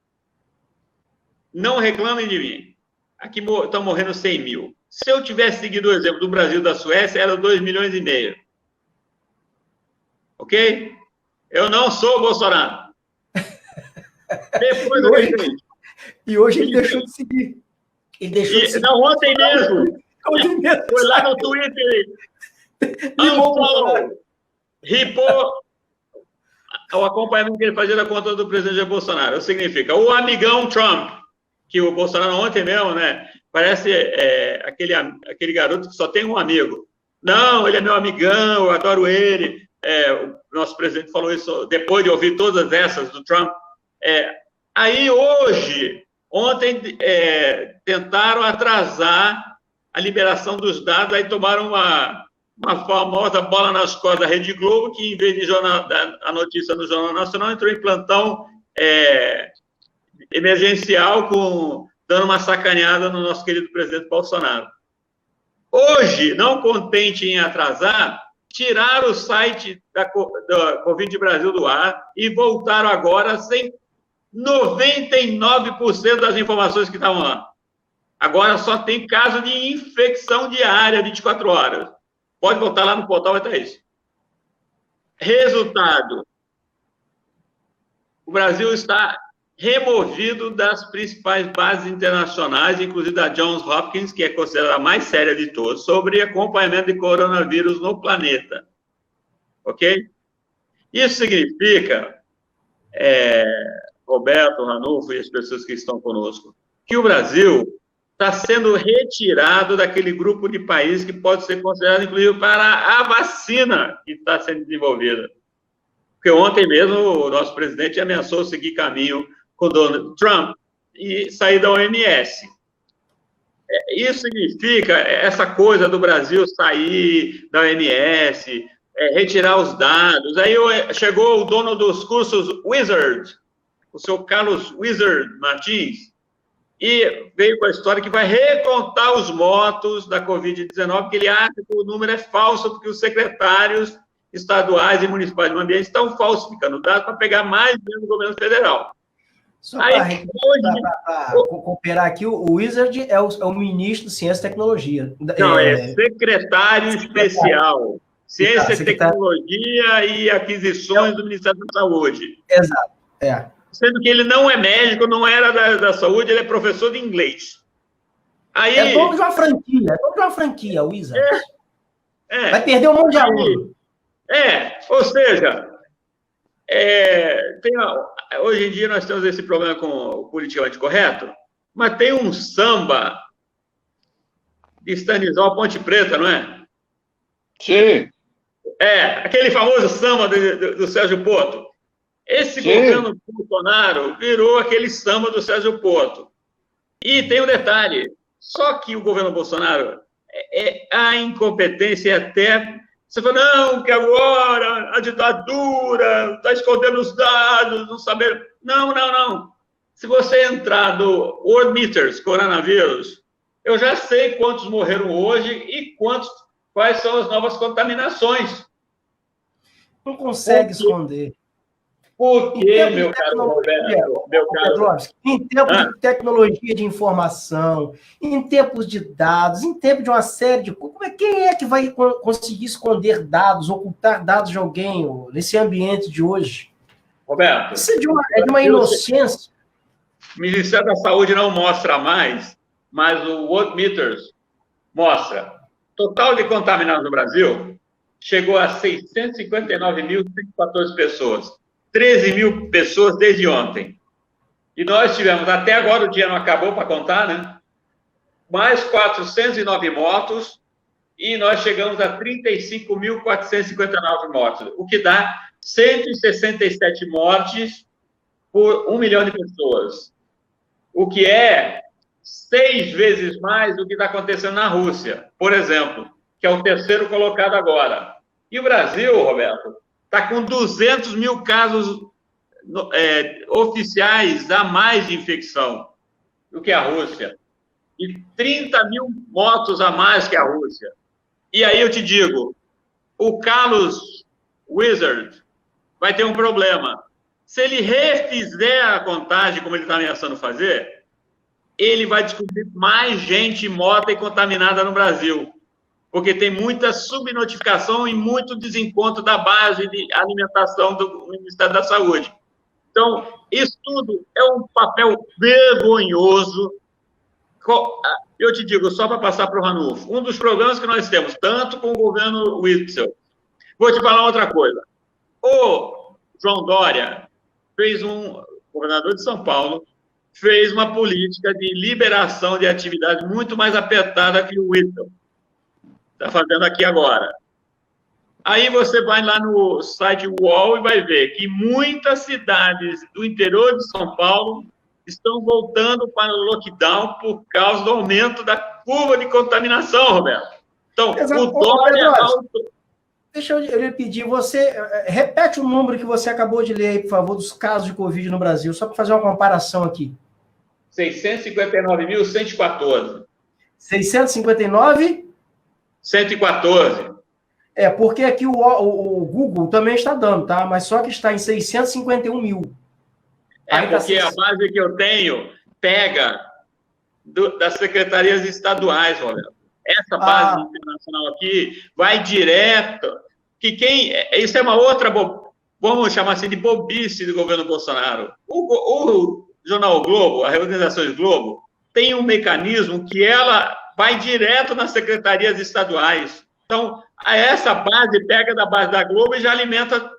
não reclamem de mim. Aqui estão morrendo 100 mil. Se eu tivesse seguido o exemplo do Brasil e da Suécia, era 2,5 milhões. Ok? Eu não sou o Bolsonaro. Depois e hoje ele deixou de seguir. Ele deixou de seguir. Não, ontem mesmo. Foi lá no Twitter. Ripou o acompanhamento que ele fazia da conta do presidente Jair Bolsonaro. Significa, o amigão Trump, que o Bolsonaro ontem mesmo, né? Parece aquele garoto que só tem um amigo. Não, ele é meu amigão, eu adoro ele. O nosso presidente falou isso depois de ouvir todas essas do Trump. Aí, ontem, tentaram atrasar a liberação dos dados, aí tomaram uma famosa bola nas costas da Rede Globo, que, em vez de dar a notícia no Jornal Nacional, entrou em plantão emergencial, dando uma sacaneada no nosso querido presidente Bolsonaro. Hoje, não contente em atrasar, tiraram o site da Covid Brasil do ar e voltaram agora sem 99% das informações que estavam lá. Agora só tem caso de infecção diária, 24 horas. Pode voltar lá no portal, vai estar isso. Resultado. O Brasil está removido das principais bases internacionais, inclusive da Johns Hopkins, que é considerada a mais séria de todas, sobre acompanhamento de coronavírus no planeta. Ok? Isso significa, Roberto, Ranulfo e as pessoas que estão conosco, que o Brasil está sendo retirado daquele grupo de países que pode ser considerado, inclusive, para a vacina que está sendo desenvolvida. Porque ontem mesmo o nosso presidente ameaçou seguir caminho com o Donald Trump e sair da OMS. Isso significa essa coisa do Brasil sair da OMS, retirar os dados. Aí chegou o dono dos cursos Wizard, o seu Carlos Wizard Martins, e veio com a história que vai recontar os mortos da Covid-19, porque ele acha que o número é falso, porque os secretários estaduais e municipais do ambiente estão falsificando dados para pegar mais dinheiro do governo federal. Só para cooperar aqui, o Wizard é o ministro de Ciência e Tecnologia. Não, é secretário especial. Ciência, Tecnologia e Aquisições do Ministério da Saúde. Exato, Sendo que ele não é médico, não era da saúde, ele é professor de inglês. Aí, é dono de uma franquia, o Wizard. Vai perder um monte de aluno. Ou seja, hoje em dia nós temos esse problema com o politicamente correto, mas tem um samba de Stanislau Ponte Preta, não é? Sim. Aquele famoso samba do Sérgio Porto. Esse governo Bolsonaro virou aquele samba do Sérgio Porto. E tem um detalhe, só que o governo Bolsonaro, a incompetência é até Você fala, não, que agora a ditadura está escondendo os dados, não saber. Não, não, não. Se você entrar no World Meters Coronavírus, eu já sei quantos morreram hoje e quais são as novas contaminações. Não consegue esconder. Por quê, meu caro Roberto? Em tempos de tecnologia de informação, em tempos de dados, em tempos de uma série de coisas, quem é que vai conseguir esconder dados, ocultar dados de alguém nesse ambiente de hoje? Roberto, isso é de uma inocência. O Ministério da Saúde não mostra mais, mas o World Meters mostra. Total de contaminados no Brasil chegou a 659.114 pessoas. 13 mil pessoas desde ontem. E nós tivemos, até agora o dia não acabou para contar, né? Mais 409 mortos e nós chegamos a 35.459 mortos, o que dá 167 mortes por 1 milhão de pessoas, o que é 6 vezes mais do que está acontecendo na Rússia, por exemplo, que é o terceiro colocado agora. E o Brasil, Roberto, está com 200 mil casos oficiais a mais de infecção do que a Rússia. E 30 mil mortos a mais que a Rússia. E aí eu te digo, o Carlos Wizard vai ter um problema. Se ele refizer a contagem, como ele está ameaçando fazer, ele vai descobrir mais gente morta e contaminada no Brasil. Porque tem muita subnotificação e muito desencontro da base de alimentação do Ministério da Saúde. Então, isso tudo é um papel vergonhoso. Eu te digo, só para passar para o Ranulfo, um dos problemas que nós temos, tanto com o governo Witzel, vou te falar outra coisa. O João Dória governador de São Paulo, fez uma política de liberação de atividade muito mais apertada que o Witzel está fazendo aqui agora. Aí você vai lá no site UOL e vai ver que muitas cidades do interior de São Paulo estão voltando para o lockdown por causa do aumento da curva de contaminação, Roberto. Então, o Dória... Deixa eu lhe pedir, você repete o número que você acabou de ler aí, por favor, dos casos de Covid no Brasil, só para fazer uma comparação aqui. 659.114. 659? 114. Porque aqui o Google também está dando, tá? Mas só que está em 651 mil. Porque a base que eu tenho pega das secretarias estaduais, Roberto. Essa base internacional aqui vai direto. Isso é uma outra, vamos chamar assim, de bobice do governo Bolsonaro. O jornal Globo, a Organização Globo, tem um mecanismo que ela vai direto nas secretarias estaduais. Então, essa base pega da base da Globo e já alimenta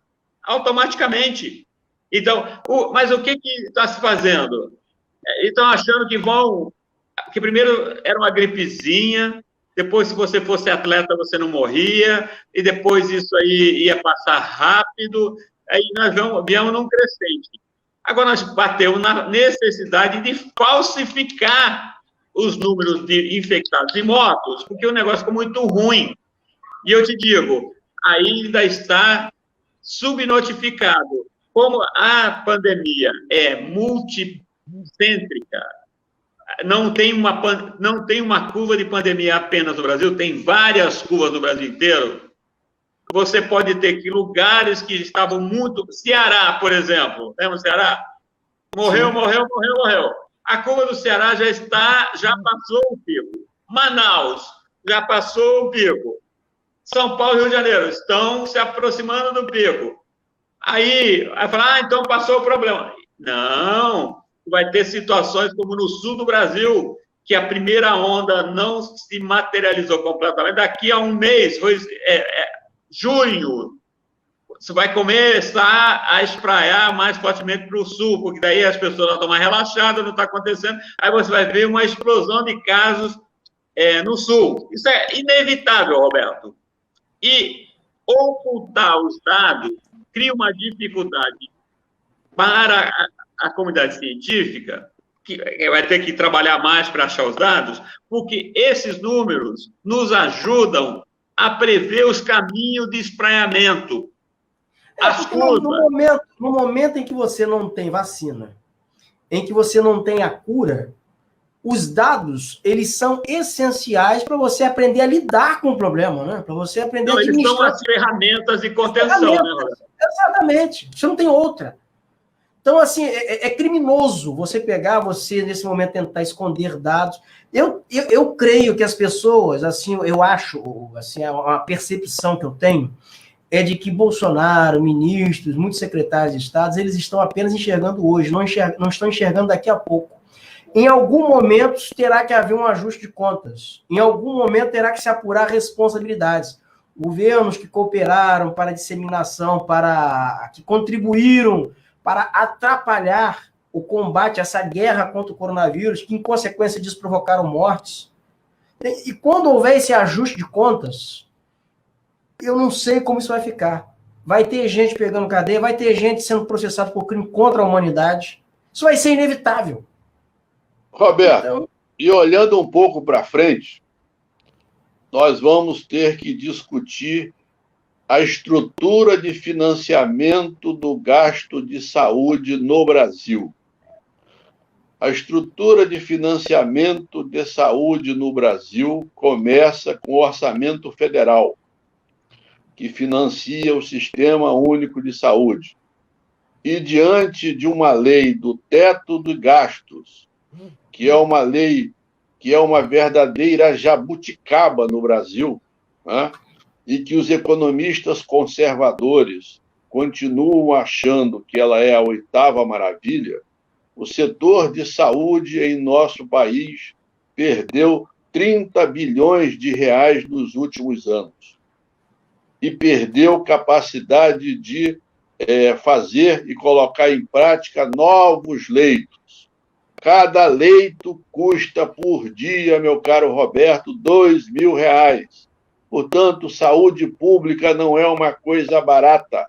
automaticamente. Então, mas o que está se fazendo? Estão achando que primeiro era uma gripezinha, depois, se você fosse atleta, você não morria, e depois isso aí ia passar rápido, aí nós viemos num crescente. Agora, nós batemos na necessidade de falsificar os números de infectados e mortos, porque o negócio ficou muito ruim. E eu te digo, ainda está subnotificado. Como a pandemia é multicêntrica, não tem uma curva de pandemia apenas no Brasil, tem várias curvas no Brasil inteiro. Você pode ter que lugares que estavam muito... Ceará, por exemplo. Lembra o Ceará? Morreu. A curva do Ceará já passou o pico. Manaus já passou o pico. São Paulo e Rio de Janeiro estão se aproximando do pico. Aí, vai falar, então passou o problema. Não, vai ter situações como no sul do Brasil, que a primeira onda não se materializou completamente. Daqui a um mês, junho, você vai começar a espraiar mais fortemente para o sul, porque daí as pessoas estão mais relaxadas, não está acontecendo. Aí você vai ver uma explosão de casos no sul. Isso é inevitável, Roberto. E ocultar os dados cria uma dificuldade para a comunidade científica, que vai ter que trabalhar mais para achar os dados, porque esses números nos ajudam a prever os caminhos de espraiamento. As curvas. No momento em que você não tem vacina, em que você não tem a cura, os dados, eles são essenciais para você aprender a lidar com o problema, né? Para você aprender a administrar. Eles são as ferramentas de contenção, né? Exatamente. Você não tem outra. Então, assim, é criminoso você pegar, você, nesse momento, tentar esconder dados. Eu creio que as pessoas, assim, eu acho, assim, a percepção que eu tenho é de que Bolsonaro, ministros, muitos secretários de Estado, eles estão apenas enxergando hoje, não estão enxergando daqui a pouco. Em algum momento terá que haver um ajuste de contas. Em algum momento terá que se apurar responsabilidades. Governos que cooperaram para a disseminação, que contribuíram para atrapalhar o combate a essa guerra contra o coronavírus, que, em consequência disso, provocaram mortes. E quando houver esse ajuste de contas, eu não sei como isso vai ficar. Vai ter gente pegando cadeia, vai ter gente sendo processada por crime contra a humanidade. Isso vai ser inevitável. Roberto, então, e olhando um pouco para frente, nós vamos ter que discutir a estrutura de financiamento do gasto de saúde no Brasil. A estrutura de financiamento de saúde no Brasil começa com o orçamento federal, que financia o Sistema Único de Saúde. E diante de uma lei do teto de gastos, que é uma lei, que é uma verdadeira jabuticaba no Brasil, né? E que os economistas conservadores continuam achando que ela é a oitava maravilha, o setor de saúde em nosso país perdeu 30 bilhões de reais nos últimos anos e perdeu capacidade de fazer e colocar em prática novos leitos. Cada leito custa por dia, meu caro Roberto, R$2.000. Portanto, saúde pública não é uma coisa barata.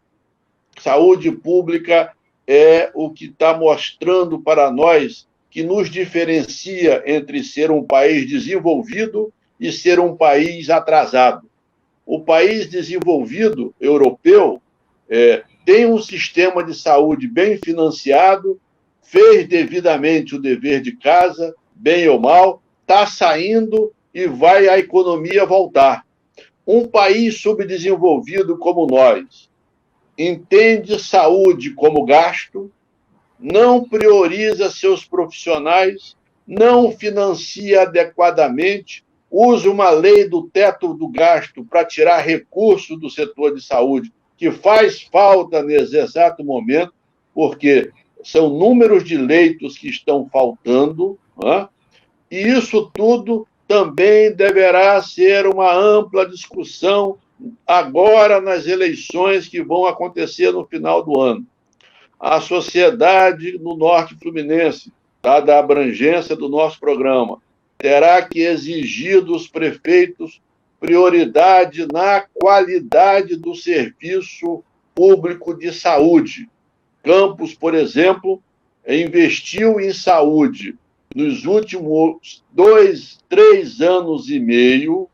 Saúde pública é o que está mostrando para nós que nos diferencia entre ser um país desenvolvido e ser um país atrasado. O país desenvolvido europeu tem um sistema de saúde bem financiado, fez devidamente o dever de casa, bem ou mal, está saindo e vai a economia voltar. Um país subdesenvolvido como nós entende saúde como gasto, não prioriza seus profissionais, não financia adequadamente, usa uma lei do teto do gasto para tirar recursos do setor de saúde, que faz falta nesse exato momento, porque são números de leitos que estão faltando, né? E isso tudo também deverá ser uma ampla discussão agora nas eleições que vão acontecer no final do ano. A sociedade no Norte Fluminense, dada a abrangência do nosso programa, terá que exigir dos prefeitos prioridade na qualidade do serviço público de saúde. Campos, por exemplo, investiu em saúde nos últimos 3 anos e meio,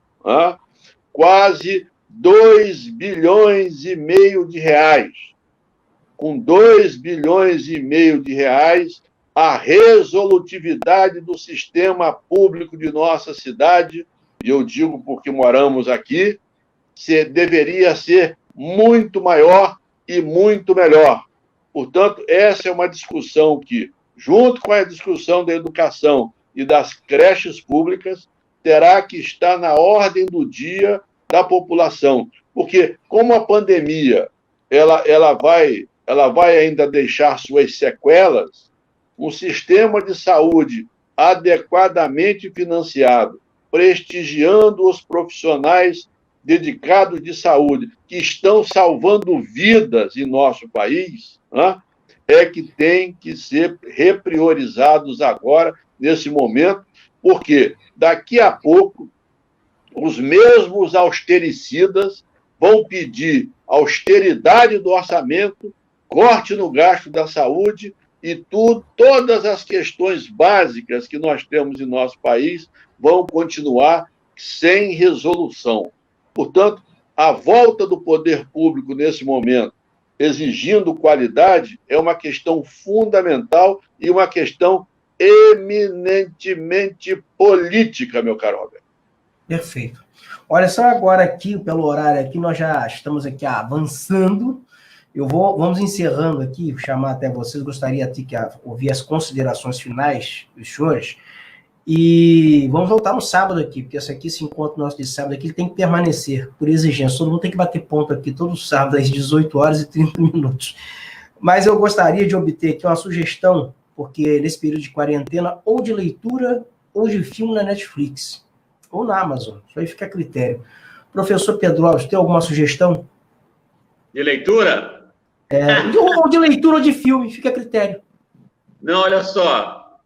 quase 2,5 bilhões de reais. Com 2,5 bilhões de reais, a resolutividade do sistema público de nossa cidade, e eu digo porque moramos aqui, deveria ser muito maior e muito melhor. Portanto, essa é uma discussão que, junto com a discussão da educação e das creches públicas, terá que estar na ordem do dia da população. Porque, como a pandemia ela vai ainda deixar suas sequelas, um sistema de saúde adequadamente financiado, prestigiando os profissionais dedicados de saúde, que estão salvando vidas em nosso país, é que tem que ser repriorizados agora, nesse momento, porque daqui a pouco os mesmos austericidas vão pedir austeridade do orçamento, corte no gasto da saúde e todas as questões básicas que nós temos em nosso país vão continuar sem resolução. Portanto, a volta do poder público nesse momento, exigindo qualidade, é uma questão fundamental e uma questão eminentemente política, meu caro Roberto. Perfeito. Olha só, agora aqui, pelo horário aqui, nós já estamos aqui avançando. Vamos encerrando aqui, chamar até vocês, gostaria de ouvir as considerações finais dos senhores, e vamos voltar no sábado aqui, porque esse encontro nosso de sábado aqui ele tem que permanecer, por exigência, todo mundo tem que bater ponto aqui, todo sábado, às 18 horas e 30 minutos. Mas eu gostaria de obter aqui uma sugestão, porque nesse período de quarentena, ou de leitura, ou de filme na Netflix, ou na Amazon, isso aí fica a critério. Professor Pedro Alves, tem alguma sugestão? De leitura? Ou de leitura ou de filme, fica a critério. Não, olha só.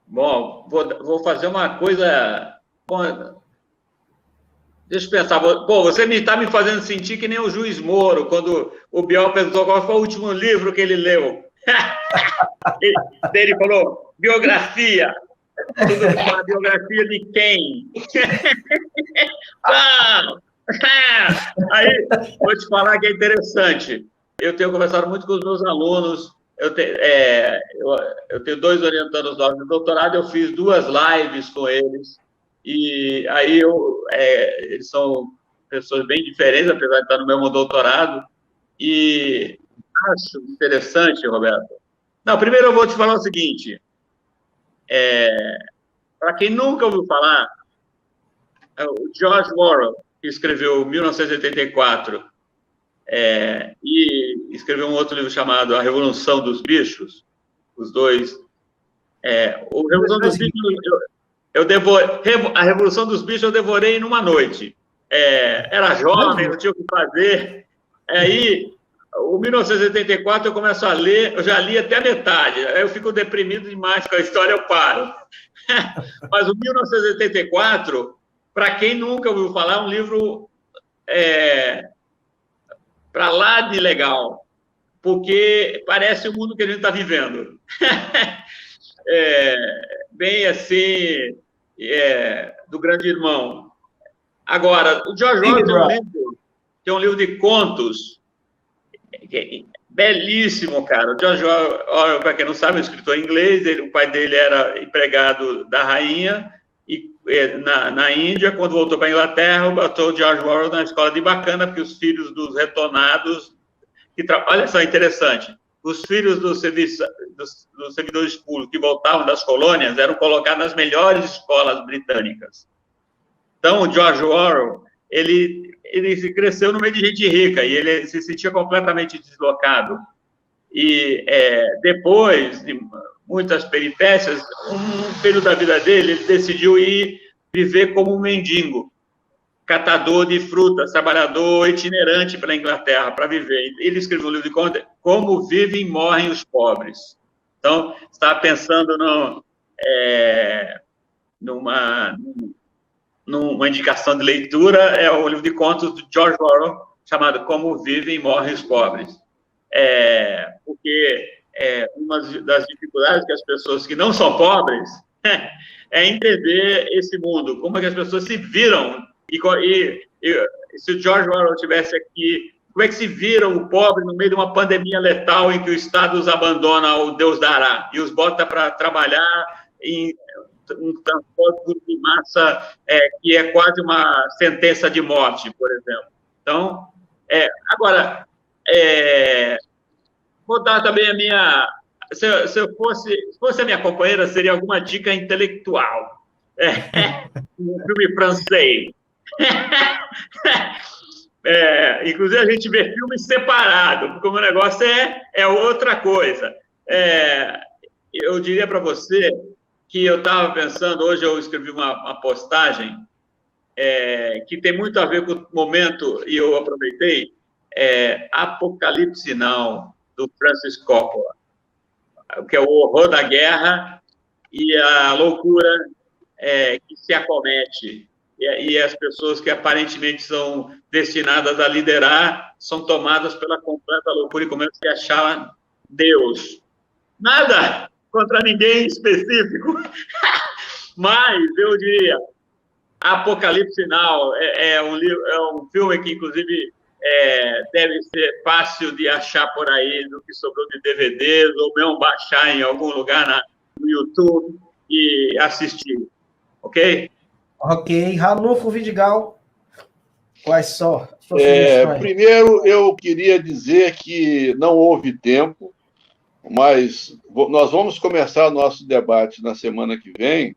Bom, vou fazer uma coisa. Bom, deixa eu pensar. Bom, você está me fazendo sentir que nem o Juiz Moro, quando o Biel perguntou qual foi o último livro que ele leu. Ele falou, biografia. Uma biografia de quem? Aí, vou te falar que é interessante. Eu tenho conversado muito com os meus alunos. Eu tenho 2 orientandos de doutorado, eu fiz 2 lives com eles. E aí, eles são pessoas bem diferentes, apesar de estar no mesmo doutorado. E acho interessante, Roberto. Não, primeiro eu vou te falar o seguinte. Para quem nunca ouviu falar, o George Orwell, que escreveu 1984, e escreveu um outro livro chamado A Revolução dos Bichos, os dois. A Revolução dos Bichos eu devorei numa noite. Era jovem, não tinha o que fazer. Aí, o 1984 eu começo a ler, eu já li até a metade. Aí eu fico deprimido demais com a história, eu paro. Mas o 1984... Para quem nunca ouviu falar, é um livro para lá de legal, porque parece o mundo que a gente está vivendo. Bem assim, do Grande Irmão. Agora, o George Orwell tem um livro de contos belíssimo, cara. O George Orwell, para quem não sabe, é um escritor inglês, o pai dele era empregado da rainha, e na Índia, quando voltou para a Inglaterra, botou o George Orwell na escola de bacana, porque os filhos dos retornados... Olha só, interessante. Os filhos dos servidores públicos que voltavam das colônias eram colocados nas melhores escolas britânicas. Então, o George Orwell, ele cresceu no meio de gente rica, e ele se sentia completamente deslocado. E depois de muitas peripécias, um período da vida dele, ele decidiu ir viver como um mendigo, catador de frutas, trabalhador itinerante pela Inglaterra, para viver. Ele escreveu um livro de contos, Como Vivem e Morrem os Pobres. Então, estava pensando numa indicação de leitura, é o livro de contos do George Orwell, chamado Como Vivem e Morrem os Pobres. Porque uma das dificuldades que as pessoas que não são pobres é entender esse mundo, como é que as pessoas se viram, e se o George Orwell estivesse aqui, como é que se viram o pobre no meio de uma pandemia letal em que o Estado os abandona ao Deus dará, e os bota para trabalhar em um transporte de massa que é quase uma sentença de morte, por exemplo. Então, agora... Vou dar também a minha... Se eu fosse a minha companheira, seria alguma dica intelectual. Um filme francês. Inclusive, a gente vê filmes separados, porque o meu negócio é outra coisa. Eu diria para você que eu estava pensando, hoje eu escrevi uma postagem que tem muito a ver com o momento, e eu aproveitei, Apocalipse Now, do Francis Coppola, que é o horror da guerra e a loucura que se acomete. E as pessoas que aparentemente são destinadas a liderar são tomadas pela completa loucura e começam a se achar Deus. Nada contra ninguém específico, mas eu diria, Apocalipse Now é um filme que, inclusive, deve ser fácil de achar por aí, do que sobrou de DVDs, ou mesmo baixar em algum lugar no YouTube e assistir. Ok? Ok. Ranulfo Vidigal, quais só? Primeiro, eu queria dizer que não houve tempo, mas nós vamos começar nosso debate na semana que vem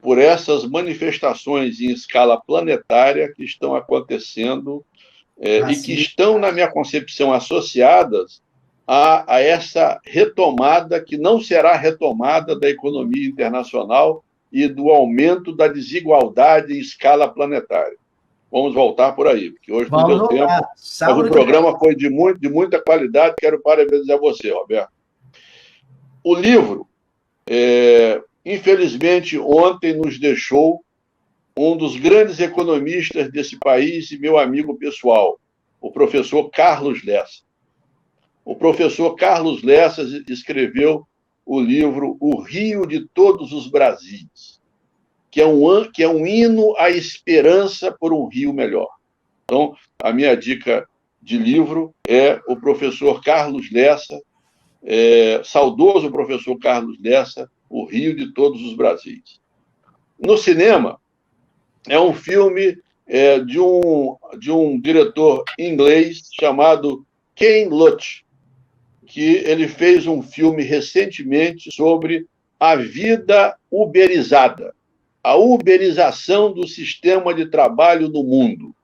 por essas manifestações em escala planetária que estão acontecendo e que estão, na minha concepção, associadas a essa retomada, que não será retomada da economia internacional e do aumento da desigualdade em escala planetária. Vamos voltar por aí, porque hoje não deu tempo, mas o programa foi de muita qualidade. Quero parabenizar você, Roberto. O livro, infelizmente, ontem nos deixou um dos grandes economistas desse país e meu amigo pessoal, o professor Carlos Lessa. O professor Carlos Lessa escreveu o livro O Rio de Todos os Brasis, que é um hino à esperança por um Rio melhor. Então, a minha dica de livro é o professor Carlos Lessa, saudoso professor Carlos Lessa, O Rio de Todos os Brasis. No cinema, é um filme de um diretor inglês chamado Ken Loach, que ele fez um filme recentemente sobre a vida uberizada, a uberização do sistema de trabalho no mundo,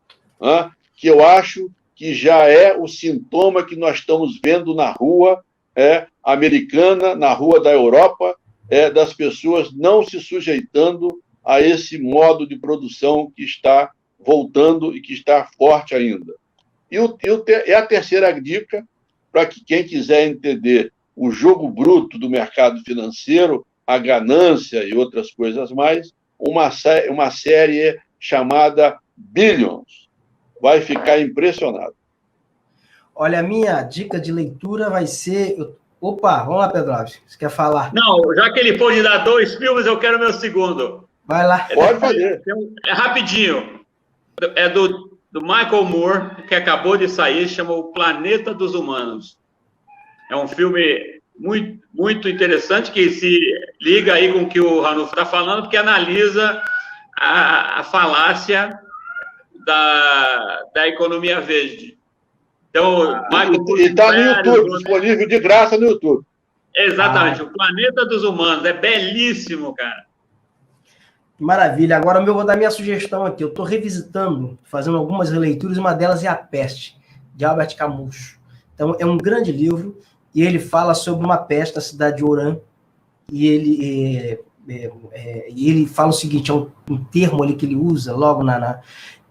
que eu acho que já é o sintoma que nós estamos vendo na rua americana, na rua da Europa, das pessoas não se sujeitando a esse modo de produção que está voltando e que está forte ainda. E a terceira dica, para que quem quiser entender o jogo bruto do mercado financeiro, a ganância e outras coisas mais, uma série chamada Billions. Vai ficar impressionado. Olha, a minha dica de leitura vai ser... Opa, vamos lá, Pedro Alves. Você quer falar? Não, já que ele pôde dar 2 filmes, eu quero meu segundo. Vai lá. Pode fazer. É rapidinho. É do Michael Moore, que acabou de sair, chama O Planeta dos Humanos. É um filme muito, muito interessante, que se liga aí com o que o Ranulfo está falando, porque analisa a falácia da economia verde. Então, e está no YouTube, disponível de graça no YouTube. Exatamente, O Planeta dos Humanos. É belíssimo, cara. Maravilha. Agora eu vou dar minha sugestão aqui. Eu estou revisitando, fazendo algumas releituras, uma delas é A Peste, de Albert Camus. Então, é um grande livro, e ele fala sobre uma peste na cidade de Oran, e ele fala o seguinte, é um termo ali que ele usa, logo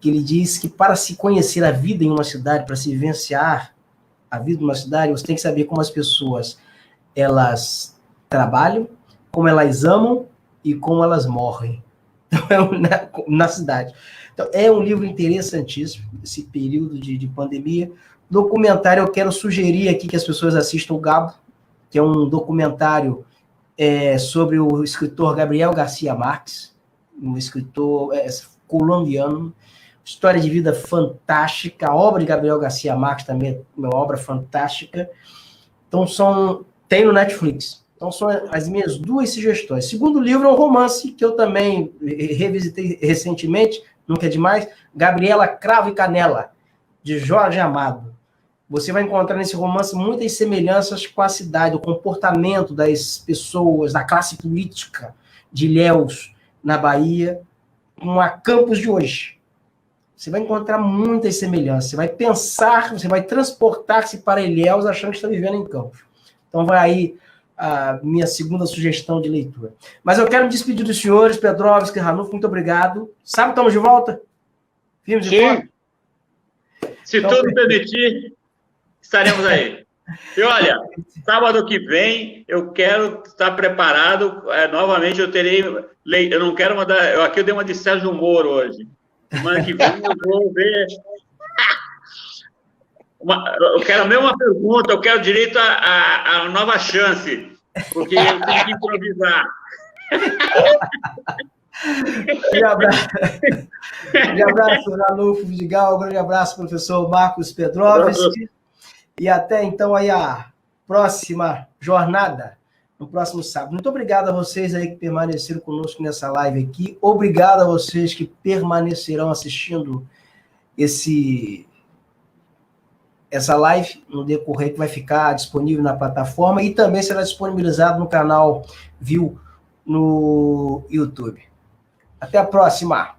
que ele diz que para se conhecer a vida em uma cidade, para se vivenciar a vida de uma cidade, você tem que saber como as pessoas, elas trabalham, como elas amam e como elas morrem. Então, na cidade. Então, é um livro interessantíssimo, esse período de pandemia. Documentário, eu quero sugerir aqui que as pessoas assistam o Gabo, que é um documentário sobre o escritor Gabriel Garcia Marques, um escritor colombiano, história de vida fantástica, a obra de Gabriel Garcia Marques também é uma obra fantástica. Então, tem no Netflix. Então, são as minhas 2 sugestões. Segundo livro é um romance que eu também revisitei recentemente, nunca é demais, Gabriela Cravo e Canela, de Jorge Amado. Você vai encontrar nesse romance muitas semelhanças com a cidade, o comportamento das pessoas, da classe política de Ilhéus, na Bahia, com a Campos de hoje. Você vai encontrar muitas semelhanças. Você vai pensar, você vai transportar-se para Ilhéus achando que está vivendo em Campos. Então, vai aí a minha segunda sugestão de leitura. Mas eu quero me despedir dos senhores, Pedrovski, Ranulfo, muito obrigado. Sábado estamos de volta? Firme de volta? Se então, tudo permitir, estaremos aí. E olha, sábado que vem eu quero estar preparado. Novamente eu terei. Eu não quero mandar. Aqui eu dei uma de Sérgio Moro hoje. Semana que vem eu vou ver. Eu quero a mesma pergunta, eu quero direito a nova chance, porque eu tenho que improvisar. Grande abraço. Grande abraço, Ranulfo Vidigal. Grande abraço, professor Marcos Pedrovski. E até então aí a próxima jornada, no próximo sábado. Muito obrigado a vocês aí que permaneceram conosco nessa live aqui. Obrigado a vocês que permanecerão assistindo essa live no decorrer, que vai ficar disponível na plataforma e também será disponibilizado no canal Viu no YouTube. Até a próxima!